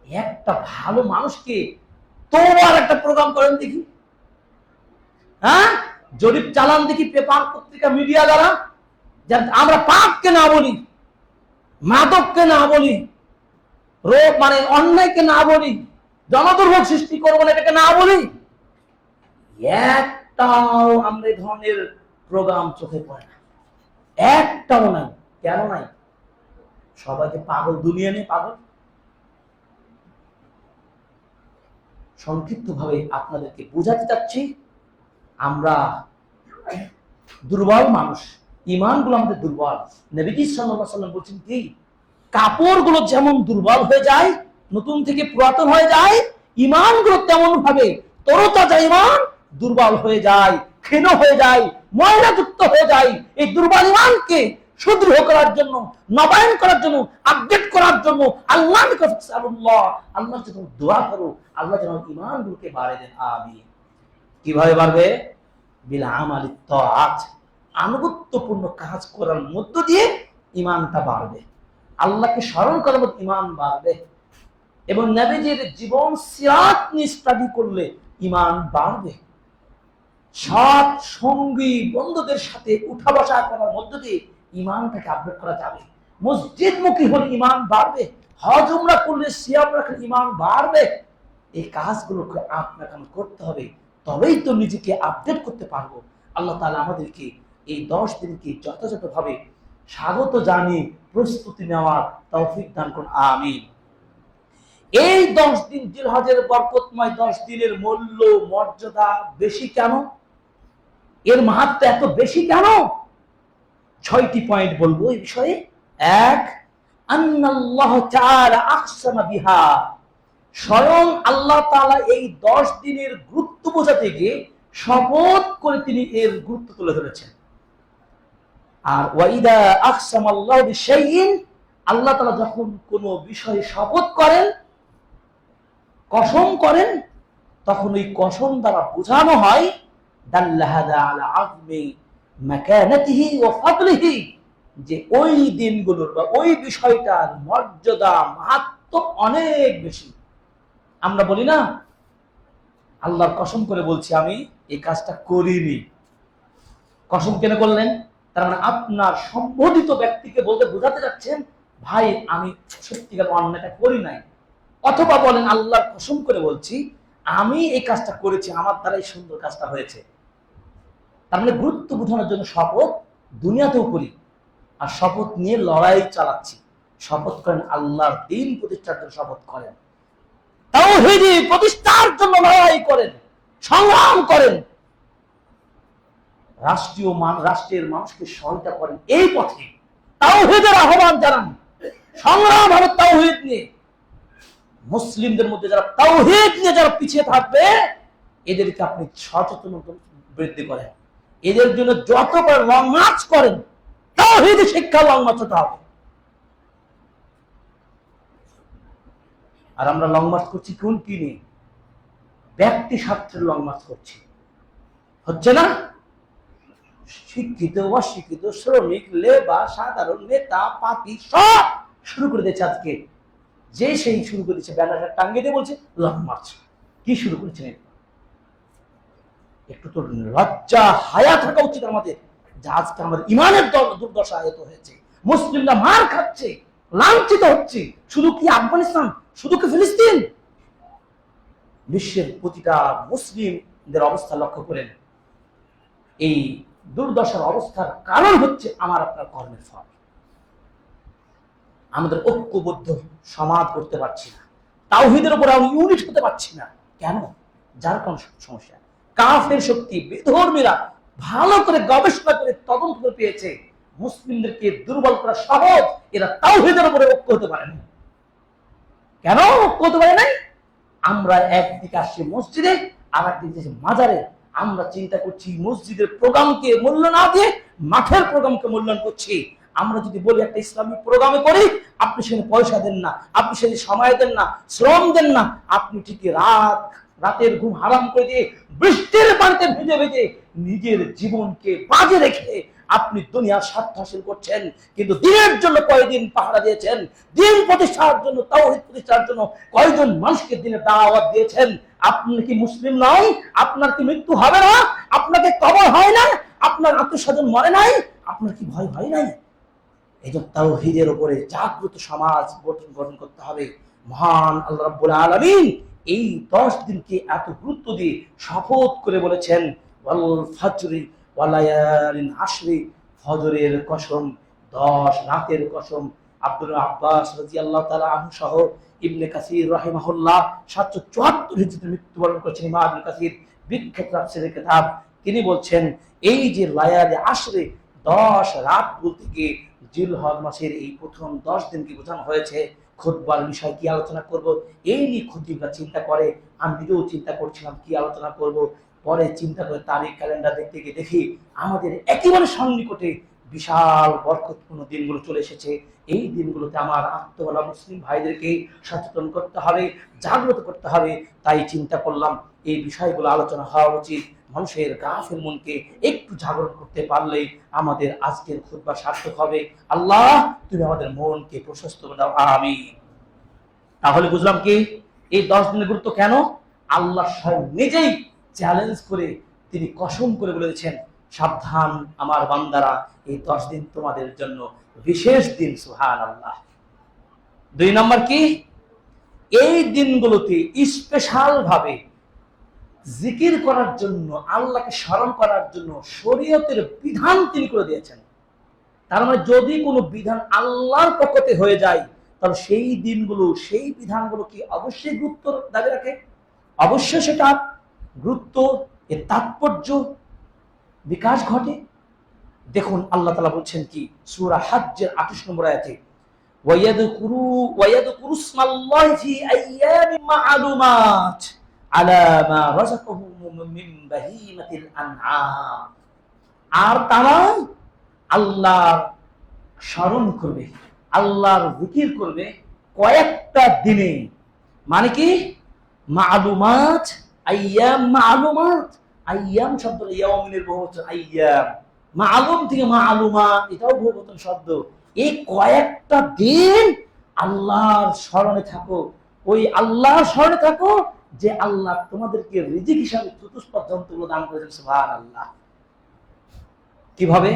একটা ভালো মানুষকে তোমার একটা প্রোগ্রাম করেন দেখি, হ্যাঁ, জরিপ চালান দেখি, পেপার পত্রিকা মিডিয়া দ্বারা, আমরা পাপকে না বলি, মাদককে না বলি, রোগ মানে অন্যায়কে না বলি, জনদুর্ভোগ সৃষ্টি করবো না এটাকে না বলি। একটাও আমরা এই ধরনের প্রোগ্রাম চোখে পড়ে না, একটাও নাই। কেন নাই? সবাইকে পাগল, দুনিয়া নিয়ে পাগল। সংক্ষিপ্ত ভাবে আপনাদেরকে বোঝাতে চাচ্ছি, আমরা দুর্বল মানুষ, ইমানগুলো আমাদের দুর্বল। নবীজি সাল্লাল্লাহু আলাইহি ওয়াসাল্লাম বলছেন কি, কাপড়গুলো যেমন দুর্বল হয়ে যায়, নতুন থেকে পুরাতন হয়ে যায়, ইমানগুলো তেমন ভাবে তরতাজা ইমান দুর্বল হয়ে যায়, ক্ষীণ হয়ে যায়, ময়লাযুক্ত হয়ে যায়। এই দুর্বল ইমানকে সুদৃঢ় করার জন্য, নবায়ন করার জন্য, আপডেট করার জন্য আল্লাহর কাছে আল্লাহর কাছে দোয়া করো, আল্লাহ যেন ইমানগুলোকে বাড়িয়ে দেন। আমিন। কিভাবে বাড়বে? বিল আমালি তাআত, আনুগত্যপূর্ণ কাজ করার মধ্য দিয়ে ইমানটা বাড়বে, আল্লাহকে স্মরণ করার মধ্যে ইমান বাড়বে, এবং নবীজির জীবন সিরাত নিয়ে স্টাডি করলে ইমান বাড়বে। সৎ সঙ্গী বন্ধুদের সাথে উঠা বসা করার মধ্য দিয়ে ইমানটাকে আপডেট করা যাবে। মসজিদমুখী হলে ইমান বাড়বে, হজ উমরা করলে, সিয়াম রাখলে ইমান বাড়বে। এই কাজগুলো আপনাকে করতে হবে, তবেই তো নিজেকে আপডেট করতে পারবো। আল্লাহ তাআলা আমাদেরকে এই 10 দিনকে যথাযথভাবে স্বাগত জানিয়ে প্রস্তুতি নেওয়ার তৌফিক দান করুন। আমিন। এই 10 দিন জিলহজের বরকতময় 10 দিনের মূল্য মর্যাদা বেশি কেন? এর মাহাত্ম্য এত বেশি কেন? 6টি পয়েন্ট বলবো এই বিষয়ে। 1, আন্নাল্লাহ তাআলা আকসামা বিহা, স্বয়ং আল্লাহ তাআলা এই 10 দিনের গুরুত্ব বোঝাতে গিয়ে শপথ করে তিনি এর গুরুত্ব তুলে ধরেছেন। আর ওয়াইদা আকসামাল্লাহু বিশাইইন, আল্লাহ তাআলা যখন কোনো বিষয়ে শপথ করেন, কসম করেন, তখন ওই কসম দ্বারা বোঝানো হয় দাল্লাহাদা আলা আযমি মাকানাতিহি ওয়া ফাদলিহি, যে ওই দিনগুলোর বা ওই বিষয়টার মর্যাদা মাহাত্ম্য অনেক বেশি। আমরা বলি না, আল্লাহর কসম করে বলছি আমি এই কাজটা করিনি। কসম কেন করলেন? তার মানে আপনার সম্বোধিত ব্যক্তিকে বলতে বোঝাতে যাচ্ছেন, ভাই আমি সত্যিকার অন্যায়টা করি নাই। অথবা বলেন আল্লাহর কসম করে বলছি আমি এই কাজটা করেছি, আমার দ্বারাই সুন্দর কাজটা হয়েছে। তার মানে গুরুত্ব বোঝানোর জন্য শপথ দুনিয়াতেও করি, আর শপথ নিয়ে লড়াই চালাচ্ছি। শপথ করেন আল্লাহর দ্বীন প্রতিষ্ঠার জন্য শপথ করেন, তাওহীদ প্রতিষ্ঠার জন্য লড়াই করেন, সংগ্রাম করেন, রাষ্ট্রের মানুষকে সহায়তা করেন এই পথে, তাওহীদের আহ্বান জানান, সংগ্রাম হবে তাওহীদ নিয়ে। মুসলিমদের মধ্যে যারা তাওহীদ নিয়ে যারা পিছিয়ে থাকবে এদেরকে আপনি সচেতনতা বৃদ্ধি করেন, এদের জন্য যত করে লং মার্চ করেন, তাওহীদ শিক্ষা লং মার্চ হতে হবে। আর আমরা লং মার্চ করছি কোন কি নিয়ে? ব্যক্তি স্বার্থের লং মার্চ করছি, হচ্ছে না? শিক্ষিত অশিক্ষিত শ্রমিক লেবার সাধারণ নেতা পাতি সব শুরু করে দিয়েছে আজকে। যে সেই শুরু করে দিচ্ছে, ব্যানারটা টাঙ্গিয়ে দিয়ে বলছে লং মার্চ। কি শুরু করেছেন? একটু তো লজ্জা হায়া থাকা উচিত আমাদের, যে আজকে আমাদের ইমানের দুর্দশা আহত হয়েছে, মুসলিমরা মার খাচ্ছে, লাঞ্ছিত হচ্ছে। শুধু কি আফগানিস্তান, শুধু কি ফিলিস্তিন, বিশ্বের প্রতিটা মুসলিমদের অবস্থা লক্ষ্য করেন। এই দুর্দশার অবস্থার কারণ হচ্ছে আমার আপনার কর্মের ফল। আমাদের ঐক্যবদ্ধ সমাজ করতে পারছি না, তাওহীদের উপর আমরা ইউনিট হতে পারছি না। কেন? যার কোন সমস্যা। কাফের শক্তি, বিধর্মীরা ভালো করে গবেষণা করে তদন্ত করে পেয়েছে মুসলিমদেরকে দুর্বল করা সহজ, এরা তাওহীদের উপরে ঐক্য হতে পারে না। কেন ঐক্য হতে পারে নাই? আমরা একদিকে আসছি মসজিদে, আর একদিকে মাজারে। আমরা চিন্তা করছি মসজিদের প্রোগ্রামকে মূল্য না দিয়ে মাঠের প্রোগ্রামকে মূল্যায়ন করছি। আমরা যদি বলি একটা ইসলামিক প্রোগ্রামে করি, আপনি সেখানে পয়সা দেন না, আপনি সেখানে সময় দেন না, শ্রম দেন না, আপনি ঠিকই রাতের ঘুম হারাম করে দিয়ে বৃষ্টির পানিতে ভিজে ভিজে নিজের জীবনকে বাজে রেখে আপনি দুনিয়ার স্বার্থ হাসিল করছেন। কিন্তু দিনের জন্য কয়দিন পাহারা দিয়েছেন? দিন প্রতিষ্ঠার জন্য, তাওহীদ প্রতিষ্ঠার জন্য কয়জন মানুষকে দিনে দাওয়াত দিয়েছেন? আপনি কি মুসলিম নয়? আপনার কি মৃত্যু হবে না? আপনাকে কবর হয় না? আপনার আত্মস্বজন মরে নাই? আপনার কি ভয় হয় নাই? এই জন্য তাওহীদের উপরে জাগ্রত সমাজ গঠন করতে হবে। মহান আল্লাহ রাব্বুল আলামিন এই 10 দিনকে এত গুরুত্ব দিয়ে শপথ করে বলেছেন, ওয়াল ফাজরি ওয়া লায়ালিন আশরি, ফজরের কসম, 10 রাতের কসম। আব্দুল আব্বাস রাদিয়াল্লাহু তাআলা আনহু সহ ইবনে কাসির রাহিমাহুল্লাহ 774 হিজরিতে মৃত্যুবরণ করেছেন। ইমাম ইবনে কাসির বিখ্যাত তাফসীরের কিতাব, তিনি বলছেন এই যে লায়ালি আশরে, 10 রাত বলতে গিয়ে জিলহজ মাসের এই প্রথম 10 দিনকে বোঝানো হয়েছে। খুতবার বিষয় কি আলোচনা করব, এই নিয়ে খতিবরা চিন্তা করে, আমি নিজেও চিন্তা করছিলাম কি আলোচনা করব। পরে চিন্তা করে তারিখ ক্যালেন্ডার দেখতে গিয়ে দেখি আমাদের একেবারে সন্নিকটে বিশাল বরকতপূর্ণ দিনগুলো চলে এসেছে। এই দিনগুলোতে আমার আত্মবলা মুসলিম ভাইদেরকে সচেতন করতে হবে, জাগ্রত করতে হবে। তাই চিন্তা করলাম এই বিষয়গুলো আলোচনা হওয়া উচিত। মানুষের গাফেল মনকে একটু জাগরণ করতে পারলেই আমাদের আজকের খুতবা সার্থক হবে। আল্লাহ তুমি আমাদের মনকে প্রশস্ত করে দাও, আমিন। তাহলে বুঝলাম কি এই 10 দিনের গুরুত্ব কেন? আল্লাহ স্বয়ং নিজেই চ্যালেঞ্জ করে, তিনি কসম করে বলেছেন, সাবধান আমার বান্দারা, এই 10 দিন তোমাদের জন্য বিশেষ দিন। সুবহানাল্লাহ। 2 নম্বর কি? এই দিনগুলোতে স্পেশাল ভাবে জিকির করার জন্য, আল্লাহকে স্মরণ করার জন্য শরীয়তের বিধান তিনি করে দিয়েছেন। তার মানে যদি কোনো বিধান আল্লাহর পক্ষতে হয়ে যায়, তাহলে সেই দিনগুলো, সেই বিধানগুলো কি অবশ্যই গুরুত্ব দাবি রাখে, অবশ্যই সেটা গুরুত্ব, এর তাৎপর্য বিকাশ ঘটে। দেখুন আল্লাহ তাআলা বলছেন কি সূরা হজ্জের 28 নম্বর আয়াতে, ওয়ায়াযকুরু ইসমাল্লাহি ফি আইয়ামিন মা'লুমাত আলা মা রাযাকাহুম মিন বাহীমাতিল আনআম। আর তারা আল্লাহর স্মরণ করবে, আল্লাহর জিকির করবে কয়েকটা দিনে। মানে কি? মা'লুমাত, আইয়াম মা'লুমাত। আইয়াম শব্দ ইয়াউমিনের বহুবচন আইয়াম, মা'লুম থেকে মা'লুমা, এটাও বহুবচন শব্দ। এই কয়েকটা দিন আল্লাহর স্মরণে থাকো, ওই আল্লাহর স্মরণে থাকো যে আল্লাহ তোমাদেরকে রিজিক হিসাবে চতুষ্পদ জন্তুগুলো দান করেছেন। সুবহানাল্লাহ। কিভাবে?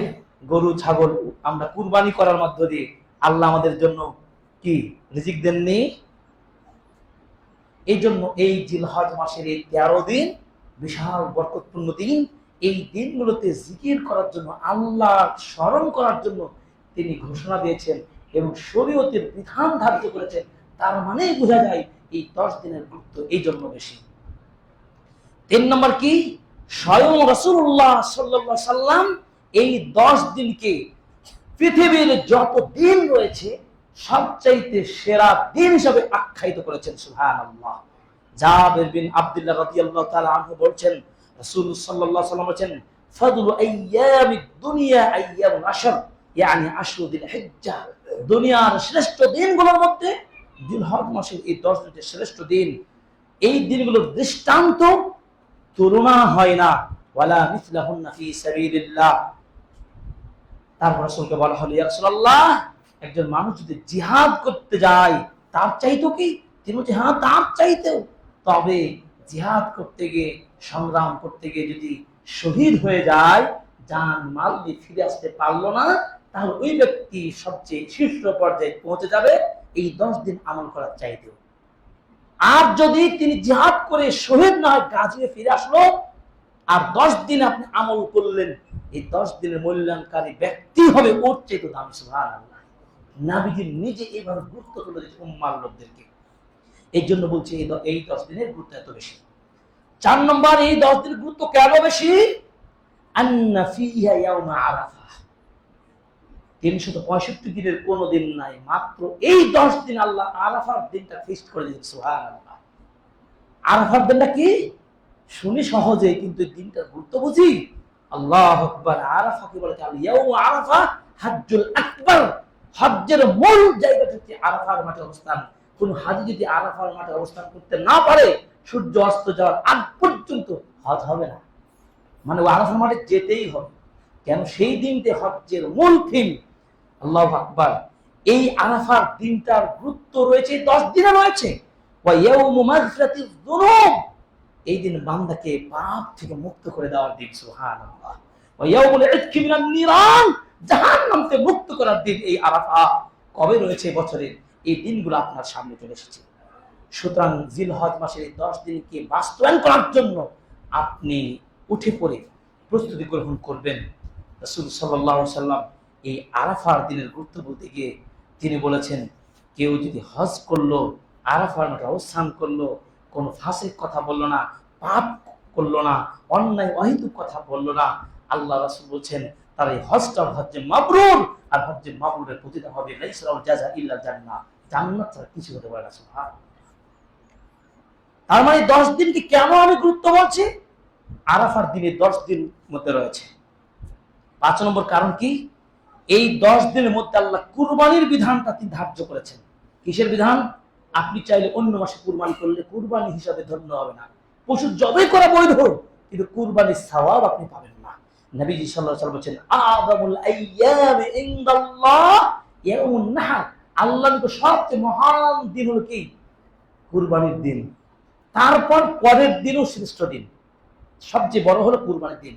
গরু ছাগল আমরা কুরবানি করার মধ্য দিয়ে আল্লাহ আমাদের জন্য কি রিজিক দেননি? এই জন্য এই জিলহজ মাসের এই 13 দিন বিশাল বরকতপূর্ণ দিন। এই দিনগুলোতে জিকির করার জন্য, আল্লাহ স্মরণ করার জন্য তিনি ঘোষণা দিয়েছেন এবং শরীয়তের বিধান ধার্য করেছেন। তার মানে বোঝা যায় এই 10 দিনের গুরুত্ব এই জন্য বেশি। 3 নম্বর কি? স্বয়ং রাসূলুল্লাহ সাল্লাল্লাহু আলাইহি সাল্লাম এই 10 দিনকে পৃথিবীর যত দিন রয়েছে সবচাইতে সেরা দিন হিসেবে আখ্যায়িত করেছেন। সুবহানাল্লাহ। জাবির বিন আব্দুল্লাহ রাদিয়াল্লাহু তাআলা আনহু বলছেন, রাসূল সাল্লাল্লাহু আলাইহি ওয়াসাল্লাম বলেছেন, ফাদলু আইয়ামিদ দুনিয়া আইয়ামুল আশর, ইয়ানি আশরু যিল হিজ্জাহ। দুনিয়ার শ্রেষ্ঠ দিনগুলোর মধ্যে জিলহজ মাসের এই 10 দিনটি শ্রেষ্ঠ দিন। এই দিনগুলোর দৃষ্টান্ত তুলনা হয় না। ওয়ালা মিসলাহুন্না ফি সাবিলিল্লাহ। তারপর রাসূলকে বলা হলো, ইয়া রাসূলুল্লাহ, একজন মানুষ যদি জিহাদ করতে যায় তার চাইতো কি? তিনি বলছে, হ্যাঁ তার চাইতেও। তবে জিহাদ করতে গিয়ে, সংগ্রাম করতে গিয়ে যদি শহীদ হয়ে যায়, জান মাল দিয়ে ফিরে আসতে পারলো না, তাহলে ওই ব্যক্তি সবচেয়ে শীর্ষ পর্যায়ে পৌঁছে যাবে এই 10 দিন আমল করার চাইতেও। আর যদি তিনি জিহাদ করে শহীদ না হয়, গাজী হয়ে ফিরে আসলো, আর 10 দিন আপনি আমল করলেন, এই 10 দিনের মূল্যায়নকারী ব্যক্তি হবে ওর চেয়ে দামি। সুবহানাল্লাহ। নবীজি নিজে এইভাবে গুরুত্ব তুলে দিয়েছে উম্মার লোকদেরকে। এই জন্য বলছি এই 10 দিনের গুরুত্ব এত বেশি। 4 নম্বর, এই 10 দিনের গুরুত্ব কেন বেশি? আন্না ফিহা ইয়াউমা আরাফা। 365 দিনের কোন দিন নাই, মাত্র এই 10 দিন আল্লাহ আরাফার দিনটা ফিক্সড করে দিয়েছে। সুবহানাল্লাহ। আরাফার দিনটা কি শুনি সহজে, কিন্তু দিনটার গুরুত্ব বুঝি। আল্লাহু আকবার। আরাফা কি বলে? আল ইয়াউম আরাফা হজ্জুল আকবার। হজ্জের মূল জায়গাটা হচ্ছে আরাফার মাঠে অবস্থান। কোন হাজী যদি আরাফার মাঠে অবস্থান করতে না পারে, সূর্য অস্ত যাওয়ার আগ পর্যন্ত হজ হবে না। মানে ও আরাফার মাঠে যেতেই হবে। কেন? সেই দিনতে হজ্জের মূল থিম। আল্লাহু আকবার। এই আরাফার দিনটার গুরুত্ব রয়েছে 10 দিনে রয়েছে। ওয়া ইয়াউমু মাগফিরাতিয যুনুব। এই দিন বান্দাকে পাপ থেকে মুক্ত করে দেওয়ার দিন। সুবহানাল্লাহ। ওয়া ইয়াউমুল ইতকি মিনান নিরান। জাহান্নাম থেকে মুক্ত করার দিন এই আরাফা। কবে রয়েছে বছরের? এই দিনগুলো আপনার সামনে চলে এসেছে। সুতরাং জিলহজ মাসের এই 10 দিনকে বাস্তবায়ন করার জন্য আপনি উঠে পড়ে প্রস্তুতি গ্রহণ করবেন। রাসূল সাল্লাল্লাহু আলাইহি ওয়াসাল্লাম এই আরাফার দিনের গুরুত্ব বলতে গিয়ে তিনি বলেছেন, কেউ যদি হজ করলো, আরাফার মাঠে অবস্থান করলো, কোনো ফাসিক কথা বললো না, পাপ করলো না, অন্যায় অহেতুক কথা বললো না, আল্লাহ রাসূল বলছেন তার এই হজটা হজ্জে মাবরুর। আর হজ্জে মাবরুরের প্রতিদান হবে লাইসা লাহু জাযা ইল্লা জান্নাহ। জান্নাত ছাড়া কিছু হতে পারে না। সুবহানাল্লাহ। তার মানে 10 দিনকে কেন আমি গুরুত্ব বলছি? আরাফার দিনে 10 দিন মধ্যে রয়েছে। 5 নম্বর কারণ কি? এই 10 দিনের মধ্যে আল্লাহ কুরবানির বিধানটা তিনি ধার্য করেছেন। কিসের বিধান? আপনি চাইলে অন্য মাসে কুরবানি করলে কুরবানি হিসাবে ধন্য হবে না। পশু জবাই করা বৈধ, কিন্তু কুরবানির সওয়াব আপনি পাবেন না। নবীজি সাল্লাল্লাহু আলাইহি ওয়াসাল্লাম বলেছেন, আযামুল আইয়ামি ইনদাল্লাহ ইয়াউমুন নাহর। আল্লাহর নিকট সবচেয়ে মহান দিন হলো কি? কুরবানির দিন। তারপর পরের দিনও শ্রেষ্ঠ দিন, সবচেয়ে বড় হলো কুরবানির দিন।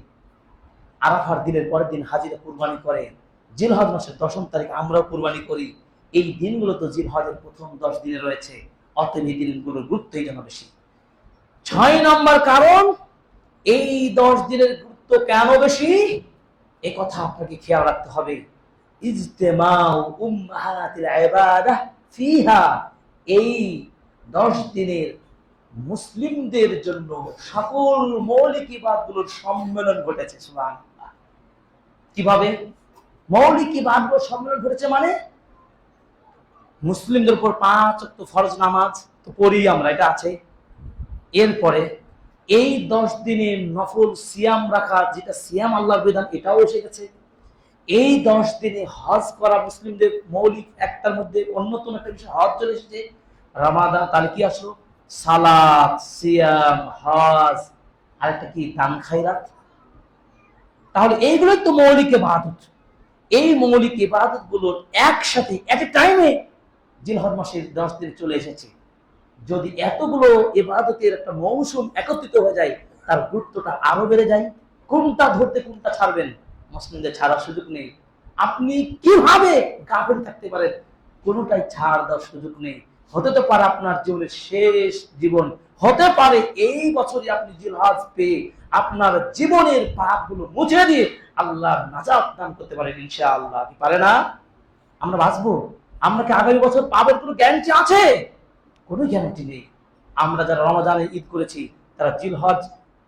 আরাফার দিনের পরের দিন হাজিরা কুরবানি করে। জিলহজ মাসের 10ম তারিখ আমরাও কুরবানি করি। এই দিনগুলো তো জিলহজের প্রথম 10 দিনে রয়েছে। অতএব এই দিনগুলোর গুরুত্বই যেন বেশি। 6 নম্বর কারণ, এই 10 দিনের গুরুত্ব কেন বেশি এ কথা আপনাকে খেয়াল রাখতে হবে। ইজতিমাউ উম্মাহাতিল ইবাদাহ ফিহা। এই 10 দিনের মুসলিমদের জন্য সকল মৌলিক ইবাদতগুলোর সম্মেলন ঘটেছে। সুবহানাল্লাহ। কিভাবে মৌলিক ইবাদতগুলোর সম্মেলন ঘটেছে? মানে মুসলিমদের উপর 5 ওয়াক্ত ফরজ নামাজ তো পড়ি আমরা, এটা আছে। এরপরে এই 10 দিনে নফল সিয়াম রাখা, যেটা সিয়াম আল্লাহর বিধান, এটাও এসে গেছে। এই 10 দিনে হজ করা মুসলিমদের মৌলিক একটার মধ্যে অন্যতম একটা বিষয় হজ চলে এসেছে। রমাদান তাহলে কি আসলো? সালাত, সিয়াম, হজ, আর একটা কি? দান খায়রাত। তাহলে এইগুলোই তো মৌলিক ইবাদত। এই মৌলিক ইবাদত গুলোর একসাথে এট এ টাইমে জিলহজ মাসের 10 দিন চলে এসেছে। যদি এতগুলো ইবাদতের একটা মৌসুম একত্রিত হয়ে যায়, তার গুরুত্বটা আরো বেড়ে যায়। কোনটা ধরতে কোনটা ছাড়বেন মুসলিমদের ছাড়ার সুযোগ নেই। আপনি কিভাবে গাফিল থাকতে পারেন? কোনটাই ছাড় দেওয়ার সুযোগ নেই। হতে তো পারে আপনার জীবনের শেষ জীবন, হতে পারে এই বছরই আপনি জিলহজ পেয়ে আপনার জীবনের পাপগুলো মুছে দিয়ে আল্লাহর নাজাত দান করতে পারেন ইনশাআল্লাহ। কি পারে না? আমরা বাঁচবো? আমরা কি আগামী বছর পাবের কোনো গ্যারান্টি আছে? কোনো গ্যারান্টি নেই। আমরা যারা রমাদানে ঈদ করেছি, তারা জিলহজ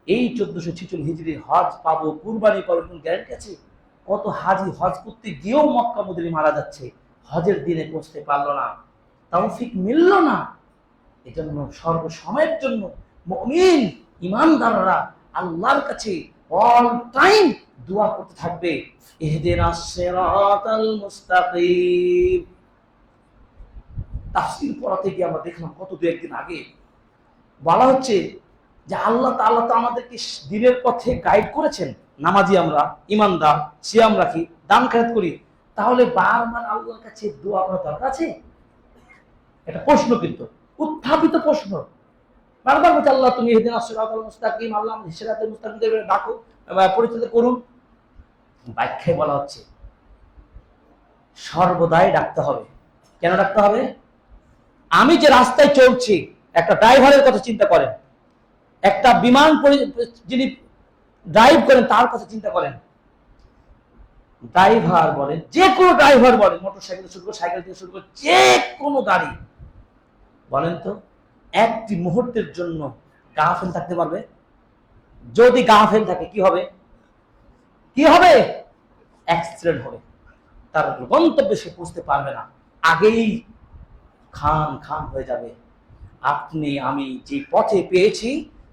এই 1446 হিজরির হজ পাবো, কুরবানি পাবো, কোনো গ্যারান্টি আছে? কত হাজি হজ করতে গিয়েও মক্কা মদিনায় মারা যাচ্ছে, হজের দিনে পৌঁছতে পারলো না, তৌফিক মিলল না। এজন্য সর্বসময়ের জন্য মুমিন ঈমানদাররা আল্লাহর কাছে অল টাইম দোয়া করতে থাকবে, ইহদিনাস সিরাতাল মুস্তাকিম। তাফসীর পড়াতে গিয়ে আমরা দেখলাম কত দু একদিন আগে বলা হচ্ছে যে আল্লাহ তাআলা তো আমাদেরকে দ্বীনের পথে গাইড করেছেন, নামাজি আমরা, ইমানদার, সিয়াম রাখি, দান খায়রাত করি, তাহলে বারবার আল্লাহর কাছে দোয়া করার দরকার আছে? এটা প্রশ্ন, কিন্তু উত্থাপিত প্রশ্ন। বারবার বলছে আল্লাহ তুমি ইহদিনাস সিরাতাল মুস্তাকিম, আল্লাহ সিরাতাল মুস্তাকিম ডাকো, পরিচিত করুন। ব্যাখ্যায় বলা হচ্ছে সর্বদাই ডাকতে হবে। কেন ডাকতে হবে? আমি যে রাস্তায় চলছি, একটা ড্রাইভারের কথা চিন্তা করেন, একটা বিমান যিনি ড্রাইভ করেন তার কথা চিন্তা করেন। ড্রাইভার বলেন, যে কোনো ড্রাইভার বলেন, মোটরসাইকেল থেকে শুরু করে, সাইকেল থেকে শুরু করে, যে কোনো গাড়ি বলেন তো, একটি মুহূর্তের জন্য গাফেল থাকতে পারবে? যদি গাফেল থাকে কি হবে? কি হবে? অ্যাক্সিডেন্ট হবে, তার গন্তব্যে সে পৌঁছতে পারবে না, আগেই খান খান হয়ে যাবে। আপনি আমি যে পথে পেয়েছি,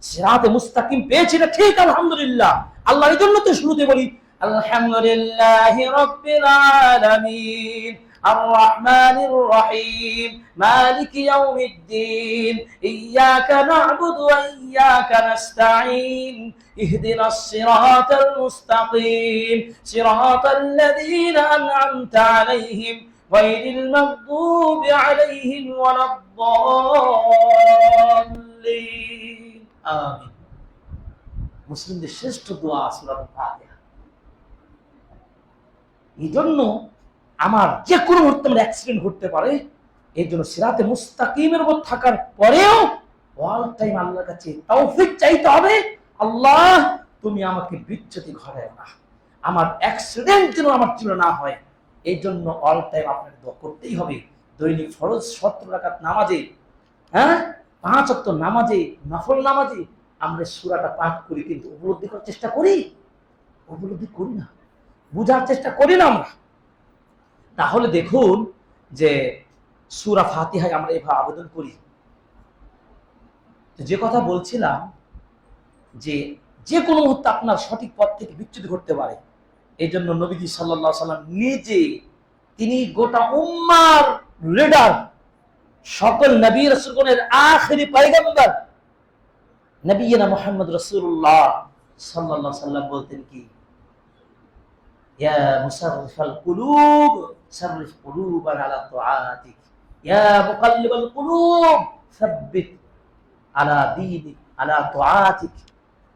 সিরাতে মুস্তাকিম পেয়েছি না, ঠিক আলহামদুলিল্লাহ। আল্লাহ এই জন্য তো শুরুতে বলি আলহামদুলিল্লাহি রাব্বিল আলামিন আর রহমানির রহিম মালিকি ইয়াউমিদ্দিন ইয়্যাকা না'বুদু ওয়া ইয়্যাকা নাস্তাঈন ইহদিনাস সিরাতাল মুস্তাকিম সিরাতাল লাযীনা আন'আমতা আলাইহিম গায়রিল মাগদুবি আলাইহিম ওয়ালাদ-দাল্লিন। আমিন। মুসলিমদের শ্রেষ্ঠ দোয়া সূরাতুল ফাতিহা। এই জন্য আমার যে কোনো মুহূর্তে আমার অ্যাক্সিডেন্ট ঘটতে পারে, এই জন্য সিরাতে মুস্তাকিমের উপর থাকার পরেও অল টাইম আল্লাহর কাছে তৌফিক চাইতে হবে। আল্লাহ তুমি আমাকে বিচ্যুতি ঘটায় না, আমার অ্যাক্সিডেন্ট যেন আমার জন্য না হয়। এই জন্য অল টাইম আপনাকে দোয়া করতেই হবে। দৈনিক ফরজ 70 রাকাত নামাজে, 5 ওয়াক্ত নামাজে, নফল নামাজে আমরা সূরাটা পাঠ করি, কিন্তু উপলব্ধি করার চেষ্টা করি? উপলব্ধি করি না, বুঝার চেষ্টা করি না আমরা। তাহলে দেখুন যে সূরা ফাতিহায় আমরা এভাবে আবেদন করি। যে কথা বলছিলাম যে যে কোনো মুহূর্তে আপনার সঠিক পথ থেকে বিচ্যুতি ঘটতে পারে। এই জন্য নবীজি সাল্লাল্লাহু আলাইহি সাল্লাম নিজে, তিনি গোটা উম্মার লিডার, সকল নবী রাসূলগণের আখেরি পয়গম্বর নবিয়না মুহাম্মদ রাসূলুল্লাহ সাল্লাল্লাহু আলাইহি সাল্লাম বলতেন কি, ইয়া মুসাররিফাল কুলুব সাররিফ কুলুবানা আলা তাআতিক, ইয়া মুকাল্লিবাল কুলুব সাব্বিত আলা দীনিক আলা তাআতিক।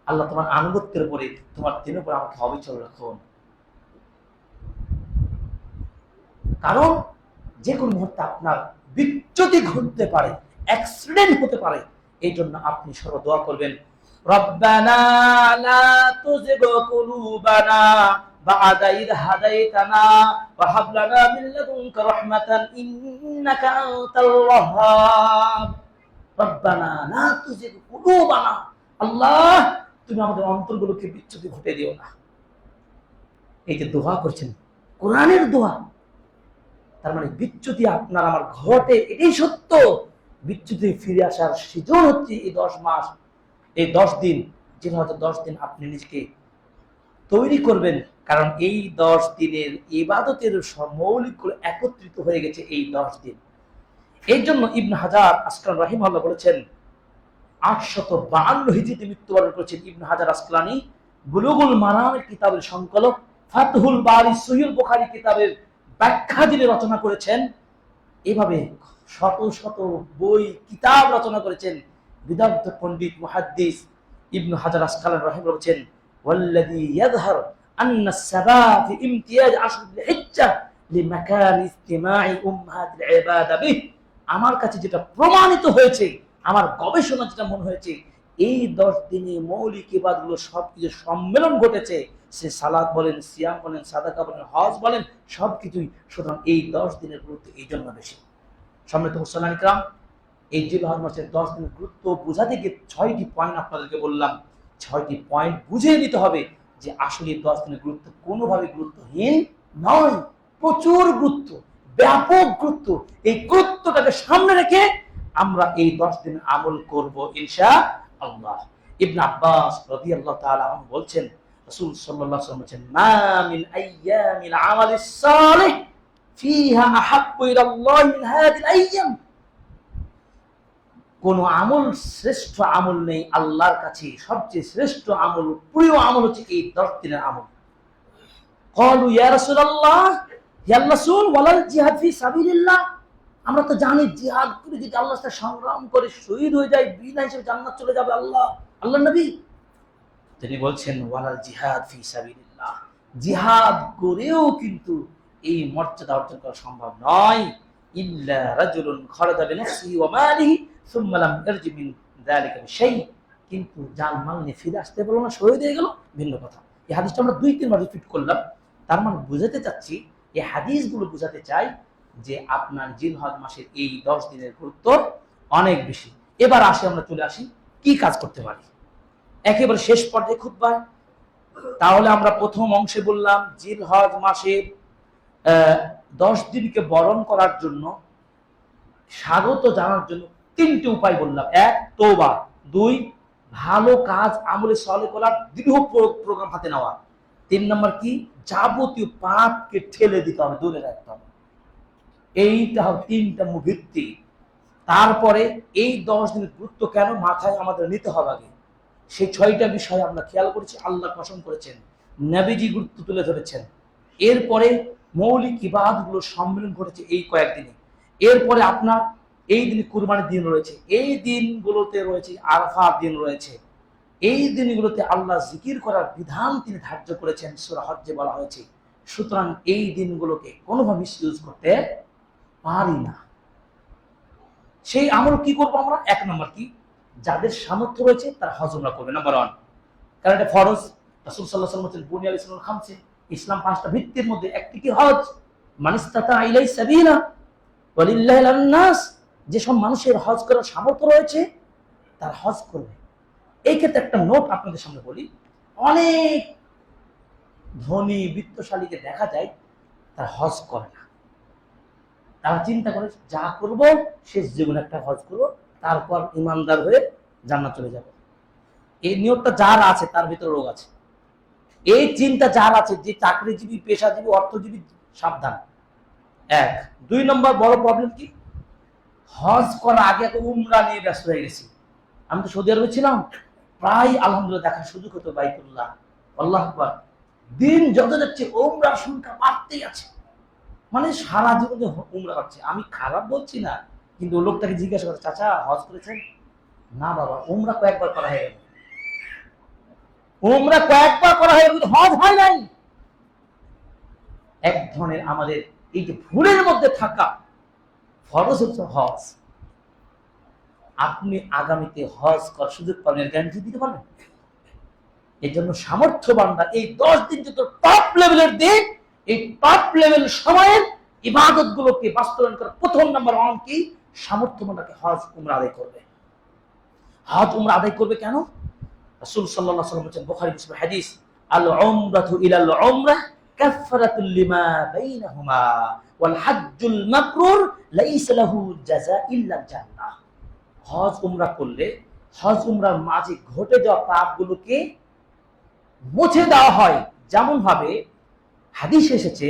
আল্লাহ তোমার আনুগত্যের উপরে, তোমার দিনের উপরে আমাকে অবিচল রাখুন। কারণ যে কোনো মুহূর্তে আপনার বিচ্যুতি ঘটতে পারে, অ্যাক্সিডেন্ট হতে পারে। এই জন্য আপনি সর্বদা দোয়া করবেন, রব্বানা লা তুযিগ কুলুবানা বা'দা ইয হাদাইতানা ওয়া হাব লানা মিন লাদুনকা রাহমাতান ইন্নাকা আনতাল ওয়াহ্হাব। রব্বানা লা তুযিগ কুলুবানা, আল্লাহ তুমি আমাদের অন্তরগুলোকে বিচ্যুতি ঘটে দিও না। এই যে দোয়া করছেন, কোরআনের দোয়া, তার মানে বিচ্যুতি আপনার আমার ঘটে, এটাই সত্য। বিচ্যুতি ফিরে আসার সিজন হচ্ছে এই 10 মাস, এই 10 দিন। যে হয়তো 10 দিন আপনি নিজেকে তৈরি করবেন, কারণ এই 10 দিনের ইবাদতের মৌলিক একত্রিত হয়ে গেছে এই 10 দিন। এই জন্য ইবনে হাজার আসকালানী রাহিমাহুল্লাহ বলেছেন, 852 হিজরিতে মৃত্যুবরণ করেছেন ইবনে হাজার আসকালানী। বুলুগুল মারামের কিতাবের সংকলক, ফাতহুল বারি, সহিহ বুখারী কিতাবের ব্যাখ্যা যিনি রচনা করেছেন, এভাবে শত শত বই কিতাব রচনা করেছেন বিদগ্ধ পণ্ডিত মুহাদ্দিস ইবনে হাজার আসকালানী রাহিমাহুল্লাহ বলেছেন, ওয়াল্লাযী ইয়াযহার আন্না আস-সাবাব ফি ইমতিয়াজ আশর যিলহিজ্জাহ লিমাকান ইজতিমাই উম্মাহাতিল ইবাদা বিহ। আমার কাছে যেটা প্রমাণিত হয়েছে, আমার গবেষণা যেটা মনে হয়েছে, এই 10 দিনে মৌলিক ইবাদতগুলো সবকিছু সম্মেলন ঘটেছে। সে সালাত বলেন, সিয়াম বলেন, সাদাকা বলেন, হজ বলেন, সবকিছুই। সুতরাং এই 10 দিনের গুরুত্ব এই জন্য বেশি। সম্মানিত মুসলমান ইকরাম, এই জিলহজ মাসের 10 দিনের গুরুত্ব বোঝাতে গিয়ে 6টি পয়েন্ট আপনাদেরকে বললাম। 6টি পয়েন্ট বুঝে নিতে হবে যে আসলে 10 দিনের গুরুত্ব কোনোভাবে গুরুত্বহীন নয়, প্রচুর গুরুত্ব, ব্যাপক গুরুত্ব। এই গুরুত্বটাকে সামনে রেখে আমরা এই 10 দিন আমল করব ইনশাআল্লাহ। ইবনে আব্বাস রাদিয়াল্লাহু তাআলা আনহু বলছেন, রাসূল সাল্লাল্লাহু আলাইহি ওয়াসাল্লাম বলেছেন, মা মিন আইয়ামিল আমালিস সালিহ ফিহা আহাব্বু ইলাল্লাহি মিন হাযিহিল আইয়াম। কোন আমল শ্রেষ্ঠ আমল নেই আল্লাহর কাছে। সবচেয়ে শ্রেষ্ঠ আমল, প্রিয় আমল হচ্ছে এই 10 দিনের আমল। ক্বালু ইয়া রাসূলুল্লাহ, হে আল্লাহর রাসূল, ওয়ালাল জিহাদ ফি সাবিলিল্লাহ, আমরা তো জানি জিহাদ করে যদি আল্লাহর সাথে সংগ্রাম করে শহীদ হয়ে যায়, বিনা হিসেবে জান্নাত চলে যাবে। আল্লাহর নবী তিনি বলছেন ওয়ালাল জিহাদ ফি সাবিলিল্লাহ, জিহাদ করেও কিন্তু এই মর্যাদা অর্জন করা সম্ভব নয়। ইল্লা রাজুলুন খারাজা বিনাফসিহি ওয়া মালিহি সুম্মা লাম ইয়ারজি মিন যালিকা বিশাই, কিন্তু জান মাল নিয়ে ফিরে আসতে পারলো না, শহীদ হয়ে গেল, ভিন্ন কথা। এই হাদিসটা আমরা 2-3 বার রিপিট করলাম। তার মানে বুঝাতে চাচ্ছি, এই হাদিসগুলো বুঝাতে চাই যে আপনার জিলহজ মাসের এই 10 দিনের গুরুত্ব অনেক বেশি। এবার আমরা চলে আসি কি কাজ করতে পারি একেবারে শেষ পর্যায়ে খুতবায়। তাহলে আমরা প্রথম অংশে বললাম জিলহজ মাসের 10 দিনকে বরণ করার জন্য, স্বাগত জানার জন্য 3টি উপায় বললাম। 1 তওবা, 2 ভালো কাজ আমলে সলে করার দৃঢ় প্রোগ্রাম হাতে নেওয়া, 3 নম্বর কি যাবতীয় পাপকে ঠেলে দিতে হবে, দূরে রাখতে হবে। এইটা 3টা ভিত্তি। তারপরে এই 10 দিনের গুরুত্ব কেন মাথায় আমাদের নিতে হবে আগে, সেই 6টা বিষয় আমরা খেয়াল করেছি, আল্লাহ কসম করেছেন, নবীজি গুরুত্ব তুলে ধরেছেন। এরপরে মৌলিক ইবাদতগুলোর সম্মিলন ঘটেছে এই কয়েকদিনে। এরপরে আপনার এই দিনে কুরবানির দিন রয়েছে, এই দিনগুলোতে রয়েছে আরাফার দিন রয়েছে, এই দিনগুলোতে আল্লাহ জিকির করার বিধান তিনি ধার্য করেছেন, সূরা হজ্জে বলা হয়েছে। সুতরাং এই দিনগুলোকে কোনোভাবে মিসইউজ করতে পারি না। সেই আমল কি করবো আমরা? 1 নম্বর কি, যাদের সামর্থ্য রয়েছে তারা হজ উমরা করবে, নাম্বার 1, কারণ এটা ফরজ। রাসূল সাল্লাল্লাহু আলাইহি ওয়াসাল্লাম বলেছেন বুনিয়াল ইসলামুল খামসে, ইসলাম 5টা ভিত্তির মধ্যে একটি কি হজ। মান ইসতাতা ইলাইহি সাবিলা ওয়ালিল্লাহি আলান নাস, যেসব মানুষের হজ করার সামর্থ্য রয়েছে তারা হজ করবে। এই ক্ষেত্রে একটা নোট আপনাদের সামনে বলি, অনেক ধনী বিত্তশালীকে দেখা যায় তারা হজ করে না। তারা চিন্তা করে যা করব শেষ জীবনে একটা হজ করবো, তারপর ইমানদার হয়ে জান্নাত চলে যাব। এই নিয়তটা যার আছে তার ভিতরে রোগ আছে। এই চিন্তা যার আছে, যে চাকরিজীবী, পেশাজীবী, অর্থজীবী, সাবধান। 1। 2 নম্বর বড় প্রবলেম কি, হজ করার আগে এত উমরা নিয়ে ব্যস্ত হয়ে গেছি। আমি তো সৌদি আরবে ছিলাম, প্রায় আলহামদুলিল্লাহ দেখার সুযোগ হতো বাইতুল্লাহ, আল্লাহু আকবার। দিন যত যাচ্ছে উমরার সংখ্যা বাড়তেই আছে, মানে সারা জীবনে উমরা হচ্ছে। আমি খারাপ বলছি না, কিন্তু লোকটাকে জিজ্ঞাসা করে, চাচা হজ করেছেন? না বাবা, উমরা কয়েকবার করা হয়ে গেল, উমরা কয়েকবার করা হয়ে গেল, হজ হয় নাই। এক ধরনের আমাদের এই যে ভুলের মধ্যে থাকা, ফরজ হচ্ছে হজ। আপনি আগামীতে হজ করার সুযোগ পাবেন, গ্যারান্টি দিতে পারবেন? এই জন্য সামর্থ্যবানরা এই 10 দিন যত টপ লেভেলের দিন, এই টপ লেভেল সময়ের ইবাদত গুলোকে বাস্তবায়ন করার প্রথম নাম্বার 1 কি, সামর্থ্যবানকে হজ উমরা আদায় করবে। হজ উমরা আদায় করবে কেন? রাসূল সাল্লাল্লাহু আলাইহি ওয়াসাল্লাম বলেন, বুখারী মুসলিম হাদিস, আল উমরাতু ইলাল উমরাহ কাফারাতুল লিমা বাইনাহুমা ওয়াল হজ্জুল মাবরুর লাইসা লাহু জাযা ইল্লা জান্নাহ। হজ উমরা করলে হজ উমরার মাঝে ঘটে যাওয়া পাপগুলোকে মুছে দেওয়া হয়। যেমন ভাবে হাদিস এসেছে,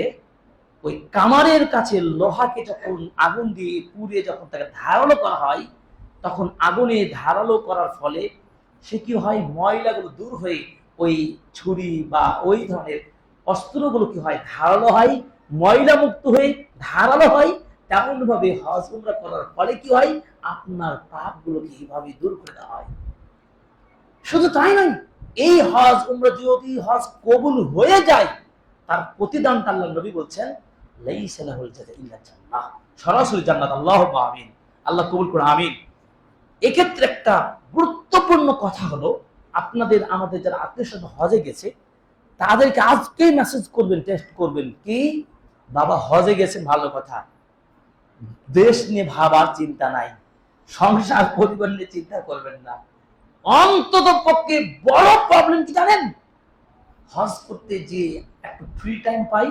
ওই কামারের কাছে লোহাকে যখন আগুন দিয়ে পুড়িয়ে যখন তাকে ধারালো করা হয়, তখন আগুনে ধারালো করার ফলে সে কি হয়, ময়লাগুলো দূর হয়ে ওই ছুরি বা ওই ধরনের অস্ত্রগুলো কি হয়, ধারালো হয়, ময়লা মুক্ত হয়ে ধারালো হয়। তেমন ভাবে হজ উমরা করার ফলে কি হয়, আপনার পাপগুলোকে এইভাবে দূর করে দেওয়া হয়। শুধু তাই নয়, এই হজ উমরা যদি হজ কবুল হয়ে যায়, তার প্রতিদানটা আল্লাহর নবী বলছেন লাইসা লাহুল জাযা ইল্লা জান্নাহ, সরাসরি জান্নাত। আল্লাহুম্মা আমিন, আল্লাহ কবুল করুন, আমিন। এক্ষেত্রে একটা গুরুত্বপূর্ণ কথা হলো, আপনাদের আমাদের যারা আত্মীয়স্বজন হজে গেছে তাদেরকে আজকেই মেসেজ করবেন, টেস্ট করবেন কি, বাবা হজে গেছেন ভালো কথা, দেশ নিয়ে ভাবার চিন্তা নাই, সংসার পরিবার নিয়ে চিন্তা করবেন না। অন্তত পক্ষে বড় প্রবলেম কি জানেন, হজ করতে যে একটু ফ্রি টাইম পাই,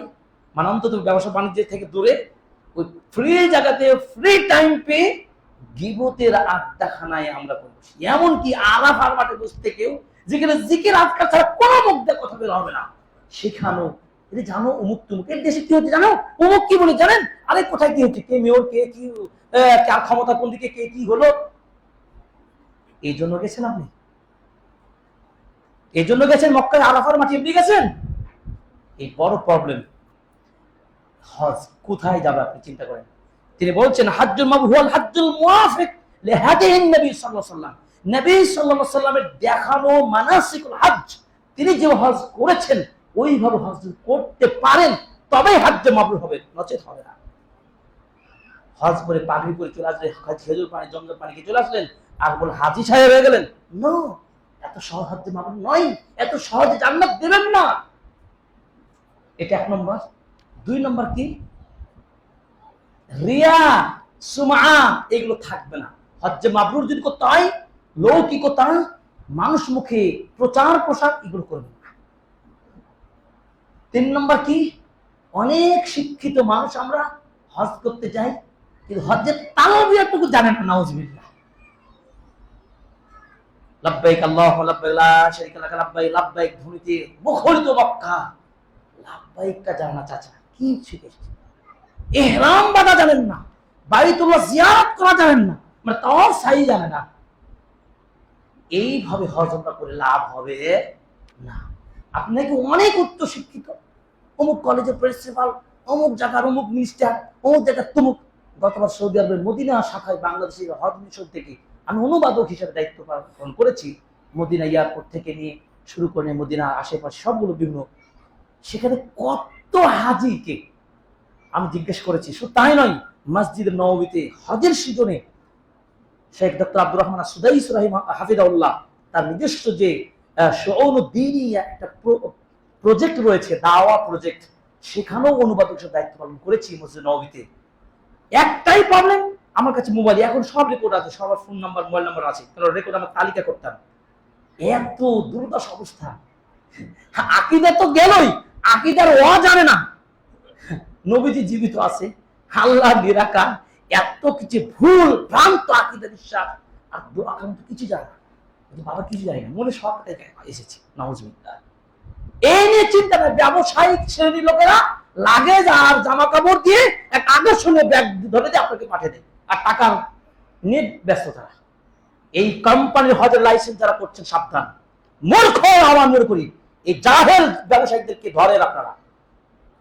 মানে অন্তত ব্যবসা বাণিজ্য থেকে দূরে ওই ফ্রি জায়গাতে ফ্রি টাইম পেয়ে গীবতের আড্ডাখানায় আমরা বসি। এমনকি আরাফার মাঠে বসতে কেউ, যেখানে জিকির আজকাল ছাড়া কোনো মুখ দিয়ে কথা বের হবে না, সেখানেও এটা জানো অমুক তুমুক, এর দেশে কি হচ্ছে জানো, অমুক কি বলে জানেন, আরে কোথায় কি হচ্ছে, কে মেয়র, কে কি, কার ক্ষমতা কোন দিকে, কে কি হলো, এই জন্য গেছেন আপনি? এই জন্য গেছেন মক্কায় আরাফার মাটি এমনি গেছেন? এই বড় প্রবলেম। হজ কোথায় যাবে আপনি চিন্তা করেন। তিনি বলছেন হাজ্জুল মাবরুর হুয়াল হাজ্জুল মুওয়াফিক লিহাদিহিন নবী সাল্লাল্লাহু আলাইহি ওয়াসাল্লাম। নবী সাল্লাল্লাহু আলাইহি ওয়াসাল্লামের দেখানো মানাসিকুল হজ, তিনি যে হজ করেছেন ওইভাবে হজ করতে পারেন তবেই হাজ্জে মাবরুর হবে, নচেত হবে না। হজ করে পাগড়ি পরে চলে আসলেন, খেজুর পানি জমজম পানি খেয়ে চলে আসলেন আর বলে হাজী সাহেব হয়ে গেলেন। নো, এত সহজ হাজ্জে মাবরুর নয়, এত সহজে জান্নাত দেবেন না। এটা 1 নম্বর। 2 নম্বর কি? রিয়া, সুমআ এগুলো থাকবে না। হজ্জে মাবরুর যদি করতে হয় লৌকিকতা, মানুষ মুখে প্রচার প্রসার এগুলো করবে না। 3 নম্বর কি? অনেক শিক্ষিত মানুষ আমরা হজ করতে যাই কিন্তু হজ্জের তালবিয়াটুকু জানেন না। নাউজুবিল্লাহ। লাব্বাইক আল্লাহুম্মা লাব্বাইক লা শারীকা লাক লাব্বাইক, লাব্বাইক ধ্বনিতে মুখরিত মক্কা। লাব্বাইকটা জানা না চাচা, কি শিখেছে? ইহরাম বাঁধা জানেন না, বাইতুল্লাহ জিয়ারত করা জানেন না, মানে তাওয়াফ সাই জানেন না। এইভাবে হজ আমরা করে লাভ হবে না। আপনি নাকি অনেক উচ্চ শিক্ষিত, অমুক কলেজের প্রিন্সিপাল, অমুক জায়গার অমুক মিনিস্টার, অমুক জায়গার তমুক। গতবার সৌদি আরবের মদিনা শাখায় বাংলাদেশের হজ মিশন থেকে আমি অনুবাদক হিসেবে দায়িত্ব পালন করেছি। মদিনা এয়ারপোর্ট থেকে নিয়ে শুরু করে মদিনা আশেপাশে সবগুলো বিভিন্ন, সেখানে কত হাজিকে আমি জিজ্ঞেস করেছি। শুধু তাই নয়, মসজিদের নববীতে হজের সিজনে Sheikh doctor Abdur Rahman Sudais হাফিজাহুল্লাহ তার নিজস্ব যে শুউনুদ্দীনী একটা প্রজেক্ট রয়েছে, দাওয়া প্রজেক্ট, সেখানেও অনুবাদক হিসেবে দায়িত্ব পালন করেছি মসজিদ নববীতে। একটাই প্রবলেম, আমার কাছে মোবাইল এখন সব রেকর্ড আছে, সবার ফোন নাম্বার মোবাইল নাম্বার আছে, কারণ রেকর্ড আমার তালিকা করতাম। এত দুর্দশা অবস্থা। আকীদা তো গেলই, আকীদার ওয়া জানে না নবীজি জীবিত আছে, আল্লাহ নিরাকার, এত কিছু ভুল ভ্রান্ত আকীদা বিশ্বাস আর আকান্ত কিছু জানে না। বাবা কিছু জানে না, মনে সব এসেছে। নাউজুবিল্লাহ। এই নিয়ে চিন্তা করে ব্যবসায়িক শ্রেণীর লোকেরা লাগেজ আর জামা কাপড় দিয়ে এক আকর্ষণীয় ব্যাগ ধরে দিয়ে আপনাকে পাঠিয়ে দেয় আর টাকা নিয়ে ব্যস্ত তারা। এই কোম্পানির হজের লাইসেন্স যারা করছেন সাবধান, মূর্খ আমার মনে করি এই জাহেল ব্যবসায়ীদেরকে ধরেন আপনারা।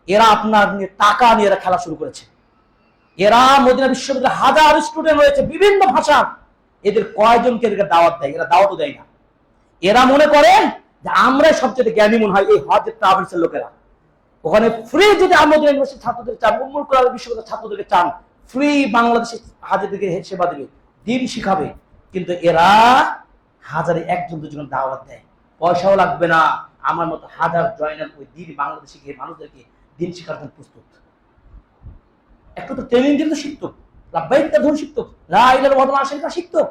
এরা আপনার নিয়ে টাকা নিয়ে এরা খেলা শুরু করেছে। এরা মদিনা বিশ্ববিদ্যালয়ে হাজার স্টুডেন্ট রয়েছে বিভিন্ন ভাষা, এদের কয়জনকে এদেরকে দাওয়াত দেয়? এরা দাওয়াতও দেয় না। এরা মনে করে যে আমরা সবচেয়ে জ্ঞানী মনে হয় এই হজের ট্রাভেলসের লোকেরা। ওখানে ফ্রি যদি আমাদের ইউনিভার্সিটি ছাত্রদের চান, উম্মুল কোরআন বিশ্ববিদ্যালয়ের ছাত্রদেরকে চান, ফ্রি বাংলাদেশের হাজিদেরকে সেবা দেবে, দিন শিখাবে। কিন্তু এরা হাজারে 1-2 জন দাওয়াত দেয়, পয়সাও লাগবে না। আমার মতো হাজার জয়নাল ওই দিন বাংলাদেশে গিয়ে মানুষদেরকে দিন শিখার জন্য প্রস্তুত। একটু তো ট্রেনিং দিলে তো শিখতো, লাব্বাইকটা ধরে শিখতো, লা ইলাহা ইল্লাল্লাহ আশিকা শিখতো।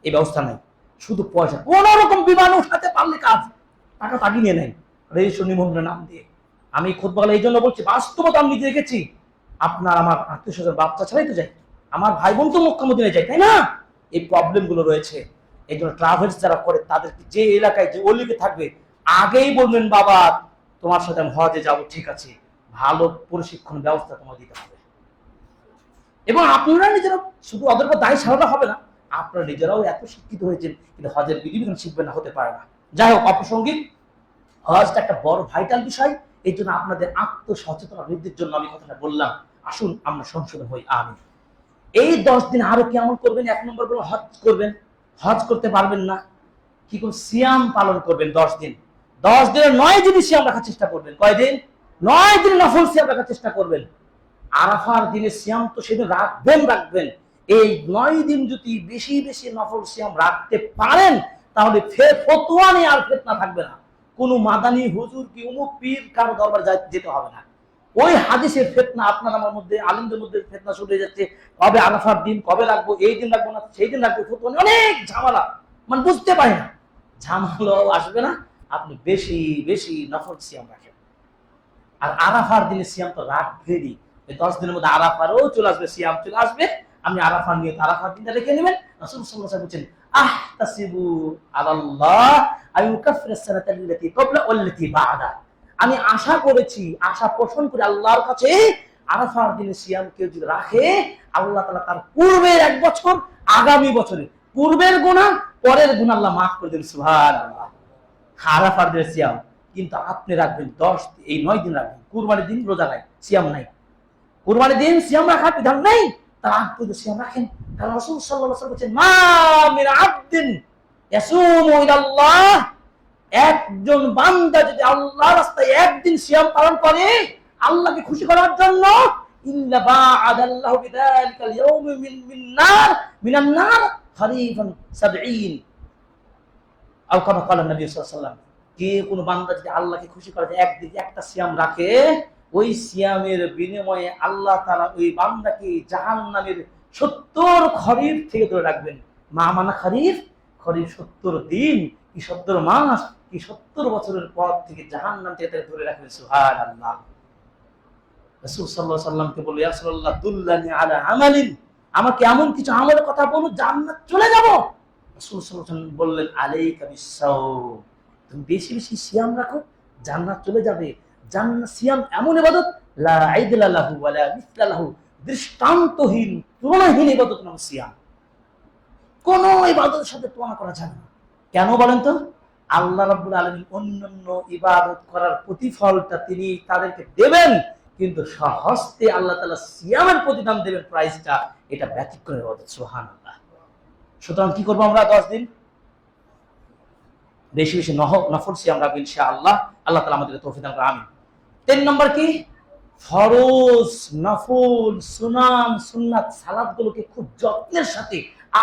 এই ব্যবস্থা নাই, শুধু পয়সা। কোন রকম বিমান উঠাতে পারলে কাজ, টাকা তাগিয়ে নিয়ে নেয় রেজিস্ট্রেশন নিবন্ধনের নাম দিয়ে। আমি খুতবা এই জন্য বলছি, বাস্তবতা আমি নিজে দেখেছি। আপনার আমার আত্মীয় স্বজন বাচ্চা ছাড়াই তো যায়, আমার ভাই বোন তো মক্কা মদিনায় যায়, তাই না? এই প্রবলেম গুলো রয়েছে। এই জন্য ট্রাভেলস যারা করে তাদেরকে যে এলাকায় যে অলিতে থাকবে আগেই বলবেন, বাবা তোমার সাথে আমি হজে যাবো, ঠিক আছে, ভালো প্রশিক্ষণ ব্যবস্থা তোমার দিতে হবে। এবং আপনারা নিজেরা শুধু ওদের উপর দায় সারাতে হবে না, আপনারা নিজেরাও এত শিক্ষিত হয়েছেন কিন্তু হজের বিধিবিধান শিখবেন না, হতে পারে না। যাই হোক, অপ্রাসঙ্গিক। হজটা একটা বড় ভাইটাল বিষয়, এই জন্য আপনাদের আত্মসচেতনতা বৃদ্ধির জন্য আমি কথাটা বললাম। আসুন আমরা সংশোধন হই। আমিন। এই 10 দিন আরো কি আমল করবেন? 1 নম্বর হলো হজ করবেন। হজ করতে পারবেন না, কি করে? সিয়াম পালন করবেন 10 দিন। 10 দিনে 9 দিন সিয়াম রাখার চেষ্টা করবেন। কয়দিন? 9 দিন নফল সিয়াম রাখার চেষ্টা করবেন। আরাফার দিনে সিয়াম তো সেদিন রাখবেন। এই 9 দিন যদি বেশি বেশি নফল সিয়াম রাখতে পারেন তাহলে ফতোয়া নিয়ে আর ফিতনা থাকবে না। কোন মাদানি হুজুর কি অমুক পীর কারো দরবার যেতে হবে না। ওই হাদিসের ফিতনা আপনার আমার মধ্যে, আলেমদের মধ্যে ফিতনা শুরু হয়ে যাচ্ছে। কবে আরাফার দিন, কবে রাখবো, এই দিন রাখবো না, সেই দিন রাখবো, ফতোয়া নিয়ে অনেক ঝামেলা, মানে বুঝতে পারি না। ঝামেলাও আসবে না, আপনি বেশি বেশি নফল সিয়াম রাখেন। আর আরাফার দিনে সিয়াম তো রাখবেনই। 10 দিনের মধ্যে আরাফারও চলে আসবে, সিয়াম চলে আসবে। আপনি আরাফার নিয়ে আরাফার দিনটা রেখে নেবেন। রাসূল সাল্লাল্লাহু আলাইহি ওয়াসাল্লাম বলেছেন, আহতাসিবু আলাল্লাহ আইয়ুকাফিরাস সানাতাল্লাতী ক্বাবলা ওয়াল্লাতী বা'দা। আমি আশা করেছি, আশা পোষণ করে আল্লাহর কাছে, আরাফার দিনে সিয়াম কেউ যদি রাখে, আল্লাহ তাআলা তার পূর্বের 1 বছর, আগামী বছরে পূর্বের গুনাহ, পরের গুনাহ আল্লাহ মাফ করে দেন, সুবহানাল্লাহ। আরাফার দিনের সিয়াম, কিন্তু আপনি রাখবেন 9 দিন রাখবেন। কুরবানির দিন রোজা নাই, সিয়াম নাই। কুরবানির দিন সিয়াম রাখার বিধান নেই, তার আগ পর্যন্ত সিয়াম রাখেন। কারণ রাসূল সাল্লাল্লাহু আলাইহি ওয়াসাল্লাম বলেছেন, মা মিন আবদিন ইয়াসুমু ইলাল্লাহ, একজন বান্দা যদি আল্লাহর রাস্তায় একদিন সিয়াম পালন করে আল্লাহকে খুশি করার জন্য, ইল্লা বা'আদাল্লাহু বিযালিকাল ইয়াউমি মিনান নার খারিফান 70, আও কামা ক্বালা নবী সাল্লাল্লাহু আলাইহি ওয়াসাল্লাম। কে কোন বান্দা যদি আল্লাহকে খুশি করে একদিন একটা সিয়াম রাখে, ওই সিয়ামের বিনিময়ে আল্লাহ তাআলা ওই বান্দাকে জাহান্নামের 70 খরিফ থেকে ধরে রাখবেন। মা মানা খরিফ, খরিফ 70 দিন কি 70 মাস কি 70 বছরের পর থেকে জাহান্নাম থেকে ধরে রাখবেন, সুবহানাল্লাহ। রাসূল সাল্লাল্লাহু আলাইহি ওয়াসাল্লামকে বলে, ইয়া রাসূলুল্লাহ দুল্লানি আলা আমালিন, আমাকে এমন কিছু আমলের কথা বলুন জান্নাত চলে যাব। রাসূল সাল্লাল্লাহু আলাইহি ওয়াসাল্লাম বললেন, আলাইকা বিসসাওম, তুমি বেশি বেশি সিয়াম রাখো, জান্নাত চলে যাবে। জান্নাত, সিয়াম এমন ইবাদত লা ইদলা লাহু ওয়া লা মিসলা লাহু, দৃষ্টান্তহীন তুলনাহীন ইবাদত নাম সিয়াম। কোন ইবাদতের সাথে তুলনা করা যাবে না। কেন বলেন তো? আল্লাহ রাব্বুল আলামিন অন্যান্য ইবাদত করার প্রতিফলটা তিনি তাদেরকে দেবেন, কিন্তু সহস্তে আল্লাহ তাআলা সিয়ামের প্রতিদান দেবেন, প্রাইসটা এটা ব্যতিক্রম ইবাদত, সুবহানাল্লাহ। সুতরাং কি করব আমরা? 10 দিন বেশি বেশি নফল সিয়াম রাখবো ইনশাআল্লাহ। আল্লাহ তাআলা আমাদেরকে তৌফিক দান করুন, আমিন। 3 নম্বর কি? ফরজ, নফল, সুনান, সুন্নাত সালাতগুলোকে খুব যত্নের সাথে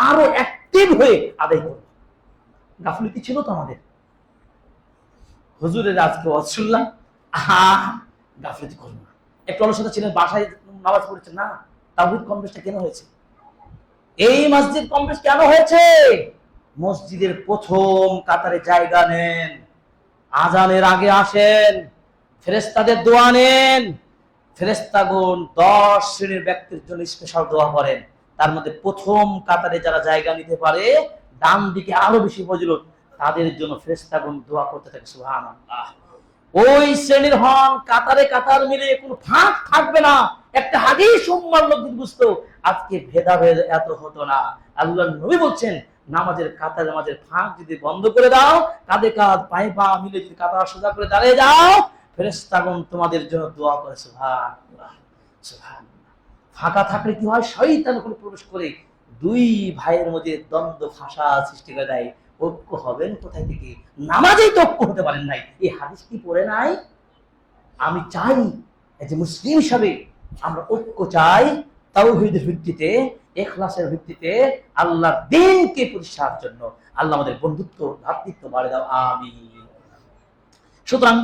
আরো অ্যাক্টিভ হয়ে আদায় করব। গাফলতি ছিল তো আমাদের, হুজুরের আজকে ওয়াজ শুনলাম, গাফলতি করব না। একটু অলসতা ছিলেন, বাসায় নামাজ পড়েছেন না। তাওহীদ কমপ্লেক্সটা কেন হয়েছে? এই মসজিদ কমপ্লেক্স কেন হয়েছে? মসজিদের প্রথম কাতারে জায়গা নেন, আজানের আগে আসেন, ফেরেশতাদের দোয়া নেন। ফেরেশতাগণ 10 শ্রেণীর ব্যক্তির জন্য স্পেশাল দোয়া করেন। তার মধ্যে প্রথম কাতারে যারা জায়গা নিতে পারে, ডান দিকে আরো বেশি ফজিলত, তাদের জন্য ফেরেশতাগণ দোয়া করতে থাকে, সুবহানাল্লাহ। ওই শ্রেণীর হন, কাতারে কাতার মিলে কোনো ফাঁক থাকবে না। একটা হাদিস উম্মার লোক বুঝতো, আজকে ভেদাভেদ এত হতো না। আল্লাহর নবী বলছেন, নামাজের কাতার, নামাজের ফাঁক যদি বন্ধ করে দাও, কাঁধে কাঁধ পায়ে পা মিলে যদি কাতার সোজা করে দাঁড়িয়ে যাও, ফেরেশতাগণ তোমাদের জন্য দোয়া করে, সুবহানাল্লাহ, সুবহানাল্লাহ। ফাঁকা থাকলে কি হয়? শয়তান ওখানে প্রবেশ করে দুই ভাইয়ের মধ্যে দ্বন্দ্ব ফাঁসা সৃষ্টি করে দেয়। ঐক্য হবেন কোথায় থেকে? নামাজেই তো ঐক্য হতে পারেন নাই। এই হাদিস কি পড়ে নাই? আমি চাই যে মুসলিম হিসাবে আমরা ঐক্য চাই, তাওহীদের ভিত্তিতে, ইখলাসের ভিত্তিতে, আল্লাহর দ্বীনকে প্রতিষ্ঠার জন্য। আল্লাহ আমাদের বন্ধুত্ব, ভ্রাতৃত্ব বাড়িয়ে দাও, আমিন। সুতরাং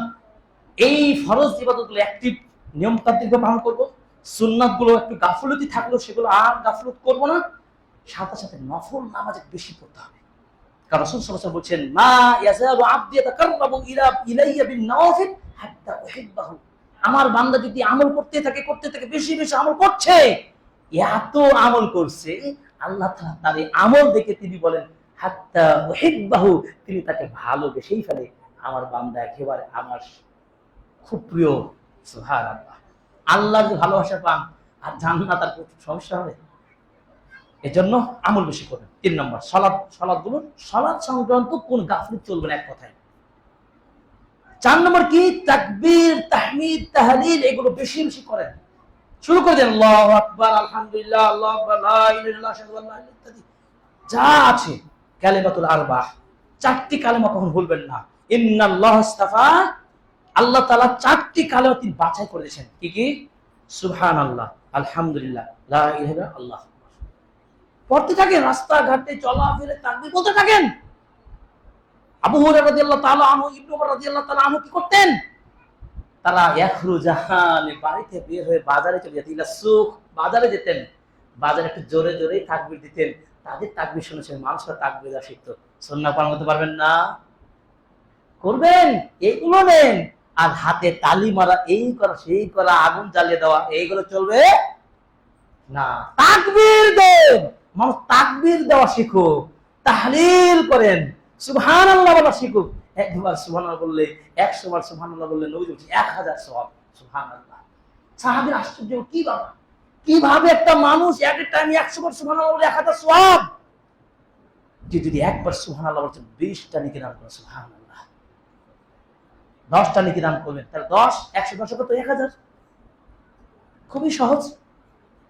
এই ফরজ ইবাদতগুলো অ্যাক্টিভ নিয়মতান্ত্রিকভাবে পালন করবো। সুন্নাতগুলো একটু গাফলতি থাকলেও সেগুলো আর গাফলত করবো না। সাথে সাথে নফল নামাজে বেশি পড়তে হবে। কারণ রাসূল সাল্লাল্লাহু আলাইহি ওয়াসাল্লাম বলছেন, মা ইয়াযালু আবদি ইয়াতাকাররাবু ইলাইয়া বিন-নওয়াফিল হাত্তা উহিব্বাহু, আমার বান্দা যদি আমল করতে থাকে বেশি বেশি আমল করছে, এত আমল করছে, আল্লাহ তাআলা তার এই আমল দেখে তিনি বলেন হাত্তা উহিব্বাহু, তিনি তাকে ভালোবেসেই ফেলে। আমার বান্দা একেবারে আমার খুব প্রিয়, সুবহানাল্লাহ। আল্লাহর যে ভালোবাসা পান আর জান্নাত, আর সমস্যা হবে? এজন্য আমল বেশি করবেন। 3 নম্বর, সালাতগুলো, সালাত সংক্রান্ত কোন গাফলতি চলবে না, এক কথায়। 4 নম্বর কি? তাকবীর, তাহমিদ, তাহলিল, এগুলো বেশি বেশি করেন। শুরু করে দেন, আল্লাহু আকবার, আলহামদুলিল্লাহ, আল্লাহু আকবার, লা ইলাহা ইল্লাল্লাহ, আশহাদু আল্লা ইলাহা ইত্যাদি যা আছে, কালিমাতুল আরবাহ, 4টি কালেমা কখন ভুলবেন না। ইন্নাল্লাহ ইসতাফা, আল্লাহ তাআলা 4টি কালেমা তিনি বাছাই করে দিয়েছেন। কি কি? সুবহানাল্লাহ, আলহামদুলিল্লাহ, লা ইলাহা ইল্লাল্লাহ, আল্লাহু আকবার। পড়তে থাকেন, রাস্তাঘাটে চলাফেরা তাকবীর বলতে থাকেন। আবু হুরায়রা রাদিয়াল্লাহু তাআলা আনহু, ইবনে ওমর রাদিয়াল্লাহু তাআলা আনহু কি করতেন? তারা ইয়াখরুজান, বাড়িতে বের হয়ে বাজারে চলে যেতেন, ইলা সুক, বাজারে যেতেন, বাজারে একটু জোরে জোরে তাকবীর দিতেন। তাদের তাকবীর শুনেছেন, মানুষরা তাকবীর দেওয়া শিখত। সুন্নাহ পালন করতে পারবেন না? করবেন, এইগুলো নেন। আর হাতে তালি মারা, এই করা সেই করা, আগুন জ্বালিয়ে দেওয়া, এইগুলো চলবে না। তাকবীর দেন, মানুষ তাকবীর দেওয়া শিখুক, তাহলিল করেন, সুবহানাল্লাহ বলা শিখুক। একবার সুবহানাল্লাহ বললে, 100 বার সুবহানাল্লাহ বললে নবী বলছেন 1000 সওয়াব, সুবহানাল্লাহ। সাহাবীর আশ্চর্য, কি বাবা, কিভাবে একটা মানুষ এক টাইমে 100 বার সুবহানাল্লাহ বলে 1000 সওয়াব? কেউ যদি একবার সুবহানাল্লাহ বলছেন 20টা নেকি দান করেন, সুবহানাল্লাহ। 10টা নেকি দান করবেন, তাহলে 10 110 কত 1000। খুবই সহজ।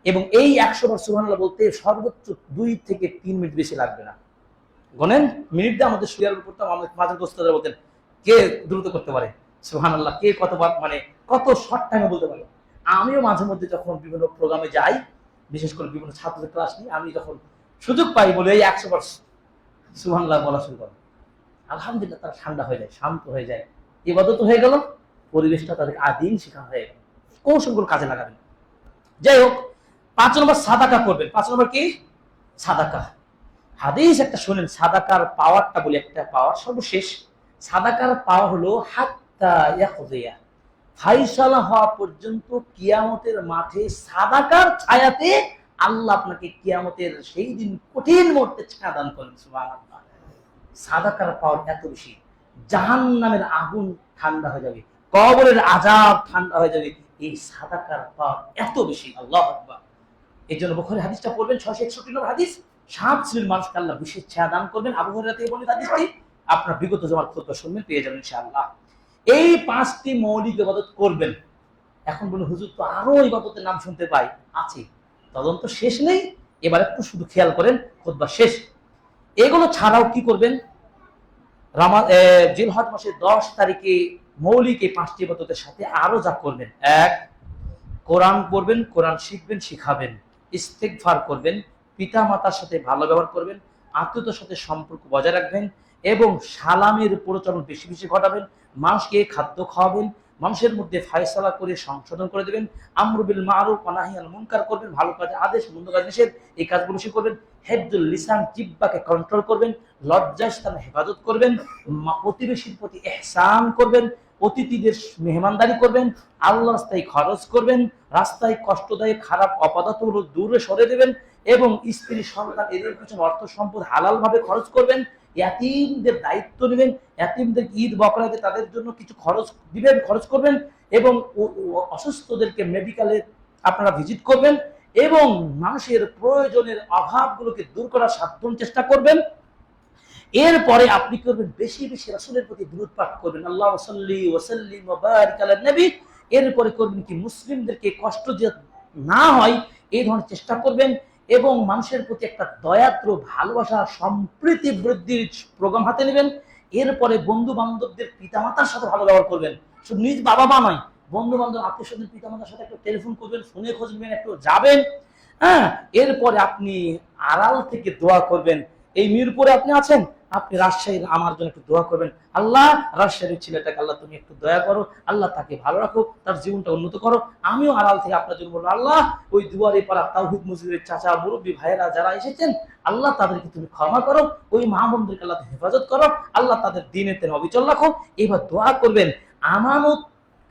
এবং এই 100 বার সুবহানাল্লাহ বলতে সর্বোচ্চ 2 থেকে 3 মিনিট বেশি লাগবে না। গণেন মিনিট দিয়ে আমাদের শুয়ার উপর তো আমাদের মাঝে দোস্তরা বলতেন কে দ্রুত করতে পারে সুবহানাল্লাহ, কে কতবার মানে কত শর্ট টাইমে বলতে পারে। আমিও মাঝে মধ্যে যখন বিভিন্ন প্রোগ্রামে যাই, বিশেষ করে বিভিন্ন ছাত্রদের ক্লাস নিই, আমি যখন সুযোগ পাই বলে এই 100 বার সুবহানাল্লাহ বলা শুরু করি। আলহামদুলিল্লাহ তারা ঠান্ডা হয়ে যায়, শান্ত হয়ে যায়, ইবাদত হয়ে গেল, পরিবেশটা তাদের আদিম শেখা হয়ে গেল, কৌশলগুলো কাজে লাগাবেন। যাই হোক, 5 নম্বর সাদাকা করবেন। 5 নম্বর কি? সাদাকা। হাদিস একটা শুনেন, সাদাকার পাওয়ারটা বলি, একটা পাওয়ার সর্বশেষ। সাদাকার পাওয়ার হলো হাত্তা ইয়াকদিয়া, ফাইসালা হওয়া পর্যন্ত কিয়ামতের মাঠে সাদাকার ছায়াতে আল্লাহ আপনাকে কিয়ামতের সেই দিন কঠিন মুহূর্তে ছায়া দান করেন। সুবহানাল্লাহ। সাদাকার পাওয়ার এত বেশি, জাহান্নামের আগুন ঠান্ডা হয়ে যাবে, কবরের আযাব ঠান্ডা হয়ে যাবে, এই সাদাকার পাওয়ার এত বেশি। আল্লাহু আকবার। এই জন্য বুখারী হাদিসটা পড়বেন, 661 নম্বর হাদিস। 7 শ্রেণীর মানুষকে আল্লাহ বিশেষ ছায়া দান করবেন। আবু হুরায়রা থেকে বর্ণিত হাদিসটি আপনার বিগত জমার খুতবা শুনবেন, পেয়ে যাবেন ইনশাআল্লাহ। এই 5টি মৌলিক ইবাদত করবেন। এখন বলুন হুজুর তো আরো ইবাদতের নাম শুনতে পাই, আছে, তদন্ত শেষ নেই। এবার একটু শুধু খেয়াল করেন, খুতবা শেষ। এগুলো ছাড়াও কি করবেন? জিলহজ মাসের 10 তারিখে মৌলিক এই 5টি ইবাদতের সাথে আরো যা করবেন: 1, কোরআন পড়বেন, কোরআন শিখবেন, শিখাবেন। ইস্তেগফার করবেন, পিতা মাতার সাথে ভালো ব্যবহার করবেন, আত্মীয়তার সাথে সম্পর্ক বজায় রাখবেন এবং সালামের প্রচলন বেশি বেশি ঘটাবেন। মানুষকে খাদ্য খাওয়াবেন, মানুষের মধ্যে ফায়সালা করে সংশোধন করে দেবেন। আমরু বিল মারুফ ওয়া নাহি আনিল মুনকার করবেন, ভালো কাজে আদেশ, মন্দ কাজ নিষেধ, এই কাজগুলো বেশি করবেন। হিফজুল লিসান, জিহ্বাকে কন্ট্রোল করবেন। লজ্জাস্থানে হেফাজত করবেন। প্রতিবেশীর প্রতি ইহসান করবেন। অতিথিদের মেহমানদারি করবেন। আল্লাহর রাস্তায় খরচ করবেন। রাস্তায় কষ্টদায়ক খারাপ অপদার্থগুলো দূরে সরে দেবেন এবং স্ত্রী সন্তান এদের পিছনে অর্থ সম্পদ হালাল ভাবে খরচ করবেন। ইয়াতীমদের দায়িত্ব নেবেন, ইয়াতীমদের ঈদ বকরাতে তাদের জন্য কিছু খরচ দিবেন, খরচ করবেন এবং অসুস্থদেরকে মেডিকেলে আপনারা ভিজিট করবেন এবং মানুষের প্রয়োজনের অভাবগুলোকে দূর করার সাধ্য চেষ্টা করবেন। এরপরে আপনি করবেন বেশি বেশি রাসূলের প্রতি দুরূদ পাঠ করবেন, আল্লাহুম্মা সাল্লি ওয়া সাল্লিম ওয়া বারিক আলা নবী। এরপরে করবেন কি, মুসলিমদেরকে কষ্ট যে না হয় এই ধরনের চেষ্টা করবেন এবং মানুষের প্রতি একটা দয়াদ্র ভালোবাসা সম্প্রীতি বৃদ্ধির প্রোগ্রাম হাতে নেবেন। এরপরে বন্ধু বান্ধবদের পিতামাতার সাথে ভালো ব্যবহার করবেন, শুধু নিজ বাবা মা নয়, বন্ধু বান্ধব আত্মীয় স্বজন পিতামাতার সাথে একটু টেলিফোন করবেন, ফোনে খোঁজ নেবেন, একটু যাবেন। হ্যাঁ, এরপরে আপনি আড়াল থেকে দোয়া করবেন। এই মিরপুরে আপনি আছেন, আপনি রাজশাহীর আমার জন্য একটু দোয়া করবেন, আল্লাহ রাজশাহীর ছেলেটাকে আল্লাহ তুমি একটু দয়া করো, আল্লাহ তাকে ভালো রাখো, তার জীবনটা উন্নত করো। আমিও আড়াল থেকে আপনার জন্য বলবো, আল্লাহ ওই দুয়ারে পাড়া তাওহীদ মসজিদের চাচা মুরব্বী ভাইয়েরা যারা এসেছেন, আল্লাহ তাদেরকে তুমি ক্ষমা করো, ওই মা বোনদেরকে আল্লাহ হেফাজত করো, আল্লাহ তাদের দিনেতে অবিচল রাখো। এবার দোয়া করবেন, আমানত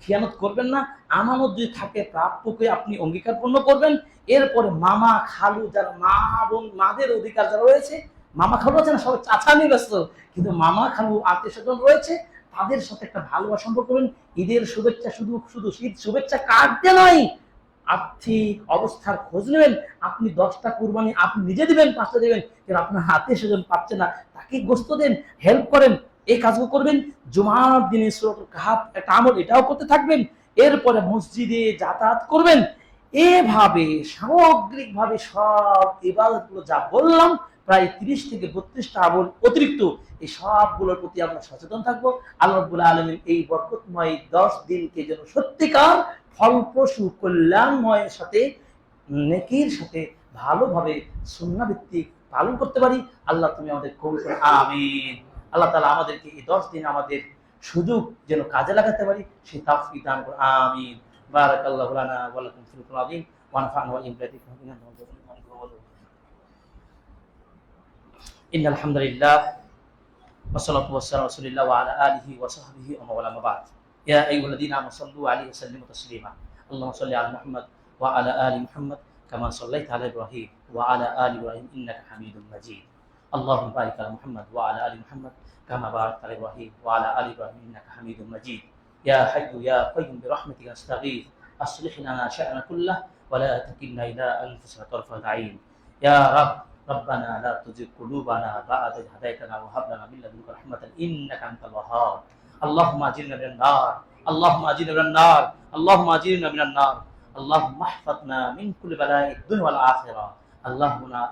খেয়ানত করবেন না, আমানত যদি থাকে প্রাপ্যকে আপনি অঙ্গীকার পূর্ণ করবেন। এরপরে মামা খালু যারা মা বোন মাদের অধিকার যারা রয়েছে, মামা খালু আছে না, সবাই চাচা নিয়ে ব্যস্ত, কিন্তু মামা খালু আত্মীয় স্বজন রয়েছে, তাদের সাথে একটা ভালোবাসা সম্পর্ক করবেন। ঈদের শুভেচ্ছা শুধু শুধু ঈদ শুভেচ্ছা কাটতে নয়, আর্থিক অবস্থার খোঁজ নেবেন। আপনি 10টা কুরবানি আপনি নিজে দিবেন, 5টা দিবেন, কিন্তু আপনার আত্মীয় স্বজন পাচ্ছে না, তাকে গোস্ত দেন, হেল্প করেন, এই কাজগুলো করবেন। জুমার দিনে সূরাতুল কাহফ একটা আমল, এটাও করতে থাকবেন। এরপরে মসজিদে যাতায়াত করবেন। এভাবে সামগ্রিকভাবে সব ইবাদতগুলো যা বললাম, প্রায় 30 থেকে 32টা আমল অতিরিক্ত, এই সবগুলোর প্রতি আমরা সচেতন থাকবো। আল্লাহ রাব্বুল আলামিন এই বরকতময় 10 দিনকে যেন সত্যিকার ফলপ্রসূ কল্যাণময়ের সাথে নেকির সাথে ভালোভাবে সুন্নাহ ভিত্তিক পালন করতে পারি। আল্লাহ তুমি আমাদের কবুল করো, আমিন। আল্লাহ তাআলা আমাদেরকে এই 10 দিন আমাদের সুযোগ যেন কাজে লাগাতে পারি, সেই তাওফিক দান করুন, আমিন। বারাকাল্লাহু লানা ওয়া লাকুম ফিল কুরআনিল আযীম ওয়া নাফা'না ওয়া ইবরাতিকুম ইন্নাল হামদুলিল্লাহ ওয়া সলাতু ওয়া সালামু আলা রাসূলিল্লাহ ওয়া আলা আলিহি ওয়া সাহবিহি ওয়া মাওয়ালা মা বা'দ। ইয়া আইয়ুহাল্লাযীনা আমানু সাল্লু আলাইহি ওয়া সাল্লিমু তাসলিমা। আল্লাহুম্মা সাল্লি আলা মুহাম্মাদ ওয়া আলা আলি মুহাম্মাদ কামা সাল্লাইতা আলা ইব্রাহিম ওয়া আলা আলি ইব্রাহিম ইন্নাকা হামিদুম মাজিদ। আল্লাহুম্মা বারিক আলা মুহাম্মাদ ওয়া আলা আলি মুহাম্মাদ কামা বারাকতা আলা ইব্রাহিম ওয়া আলা আলি ইব্রাহিম ইন্নাকা হামিদুম মাজিদ। ইয়া হাইয়্যু ইয়া কাইয়্যুম বিরহমাতিকা আস্তাগীথ আসলিহ লানা শা'না কুল্লাহ ওয়া লা তাকিলনা ইলা আনফুসিনা তারফাতা আইন। ইয়া রাব ربنا لا تزغ قلوبنا بعد إذ هديتنا وهب لنا من لدنك رحمة إنك أنت الوهاب اللهم أجرنا من النار اللهم أجرنا من النار اللهم أجرنا من النار اللهم احفظنا من كل بلاء الدنيا والآخرة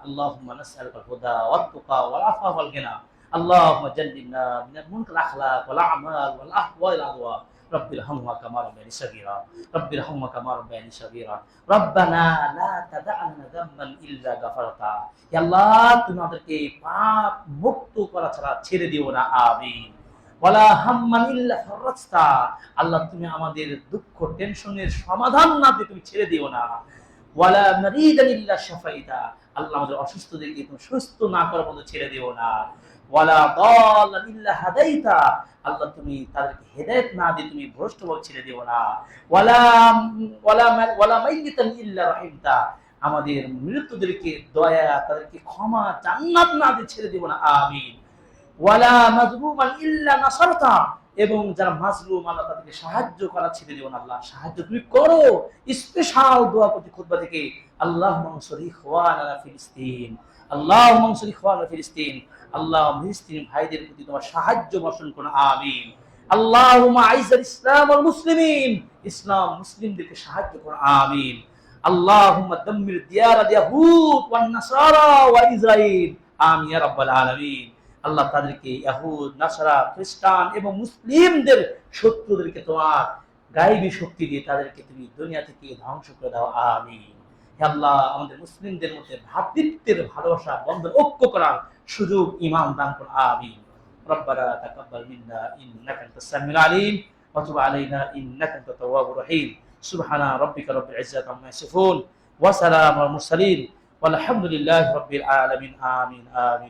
اللهم نسألك الهدى والتقى والعفاف والغنى اللهم جنبنا من المنكر الأخلاق والأعمال والأهواء والأهواء رب ارحمهما كما ربياني صغيرا رب ارحمهما كما ربياني صغيرا ربنا لا تدع لنا ذنبا إلا غفرته يا الله তুমি আমাদেরকে পাপ মুক্ত করা ছাড়া ছেড়ে দিও না আমিন ওয়ালা হাম্মান ইল্লা ফারাজতা আল্লাহ তুমি আমাদের দুঃখ টেনশনের সমাধান না দিয়ে তুমি ছেড়ে দিও না ওয়ালা মারিদান ইল্লা শাফাইতা আল্লাহ আমাদের অসুস্থদেরকে তুমি সুস্থ না করার মতো ছেড়ে দিও না ওয়ালা দাল্লান ইল্লা হাদাইতা আল্লাহ তুমি তাদেরকে হেদায়েত না দিয়ে তুমি ভ্রষ্টভাবে ছেড়ে দিও না ওয়ালা মাইয়িতান ইল্লা রাহিমতা আমাদের মৃতদেরকে দয়া তাদেরকে ক্ষমা জান্নাত না দিয়ে ছেড়ে দিও না আমিন ওয়ালা মাজলুমান ইল্লা নাসারতা এবং যারা মাজলুম আল্লাহ তাদেরকে সাহায্য করা ছেড়ে দিও না আল্লাহ সাহায্য তুমি করো স্পেশাল দোয়া করতে খুতবা থেকে আল্লাহুম্মা আনসুর ইখওয়ানানা ফিলিস্তিন আল্লাহুম্মা আনসুর ইখওয়ানানা ফিলিস্তিন আল্লাহ ফিলিস্তিন ভাইদের প্রতি তোমার সাহায্য বর্ষণ করো আমিন আল্লাহুম্মা আইজ্জাল ইসলাম ওয়াল মুসলিমিন ইসলাম মুসলিমদেরকে সাহায্য করো আমিন আল্লাহুম্মা দাম্মির দিয়ারাল ইয়াহুদ ওয়ান নাসারা ওয়া ইসরাইল আমিন ইয়া রাব্বাল আলামিন আল্লাহ তাদেরকে ইহুদ নাসারা খ্রিস্টান এবং মুসলিমদের শত্রুদেরকে তোমার গায়েবী শক্তি দিয়ে তাদেরকে তুমি দুনিয়া থেকে ধ্বংস করে দাও আমিন হে আল্লাহ আমাদের মুসলিমদের মধ্যে ভ্রাতৃত্বের ভালোবাসা বন্ধন ঐক্য করার সুযোগ ঈমান দান করো আমিন রব্বানা তাকাব্বাল মিন্না ইন্নাকা আনতাস সামিউল আলিম ওয়া তুব আলাইনা ইন্নাকা আনতাত তাওয়াবুর রহিম সুবহানা রাব্বিকা রাব্বিল ইজ্জাতি আম্মা ইয়াসিফুন ওয়া সালামুল মুরসালিন ওয়ালহামদুলিল্লাহি রাব্বিল আলামিন আমিন আমিন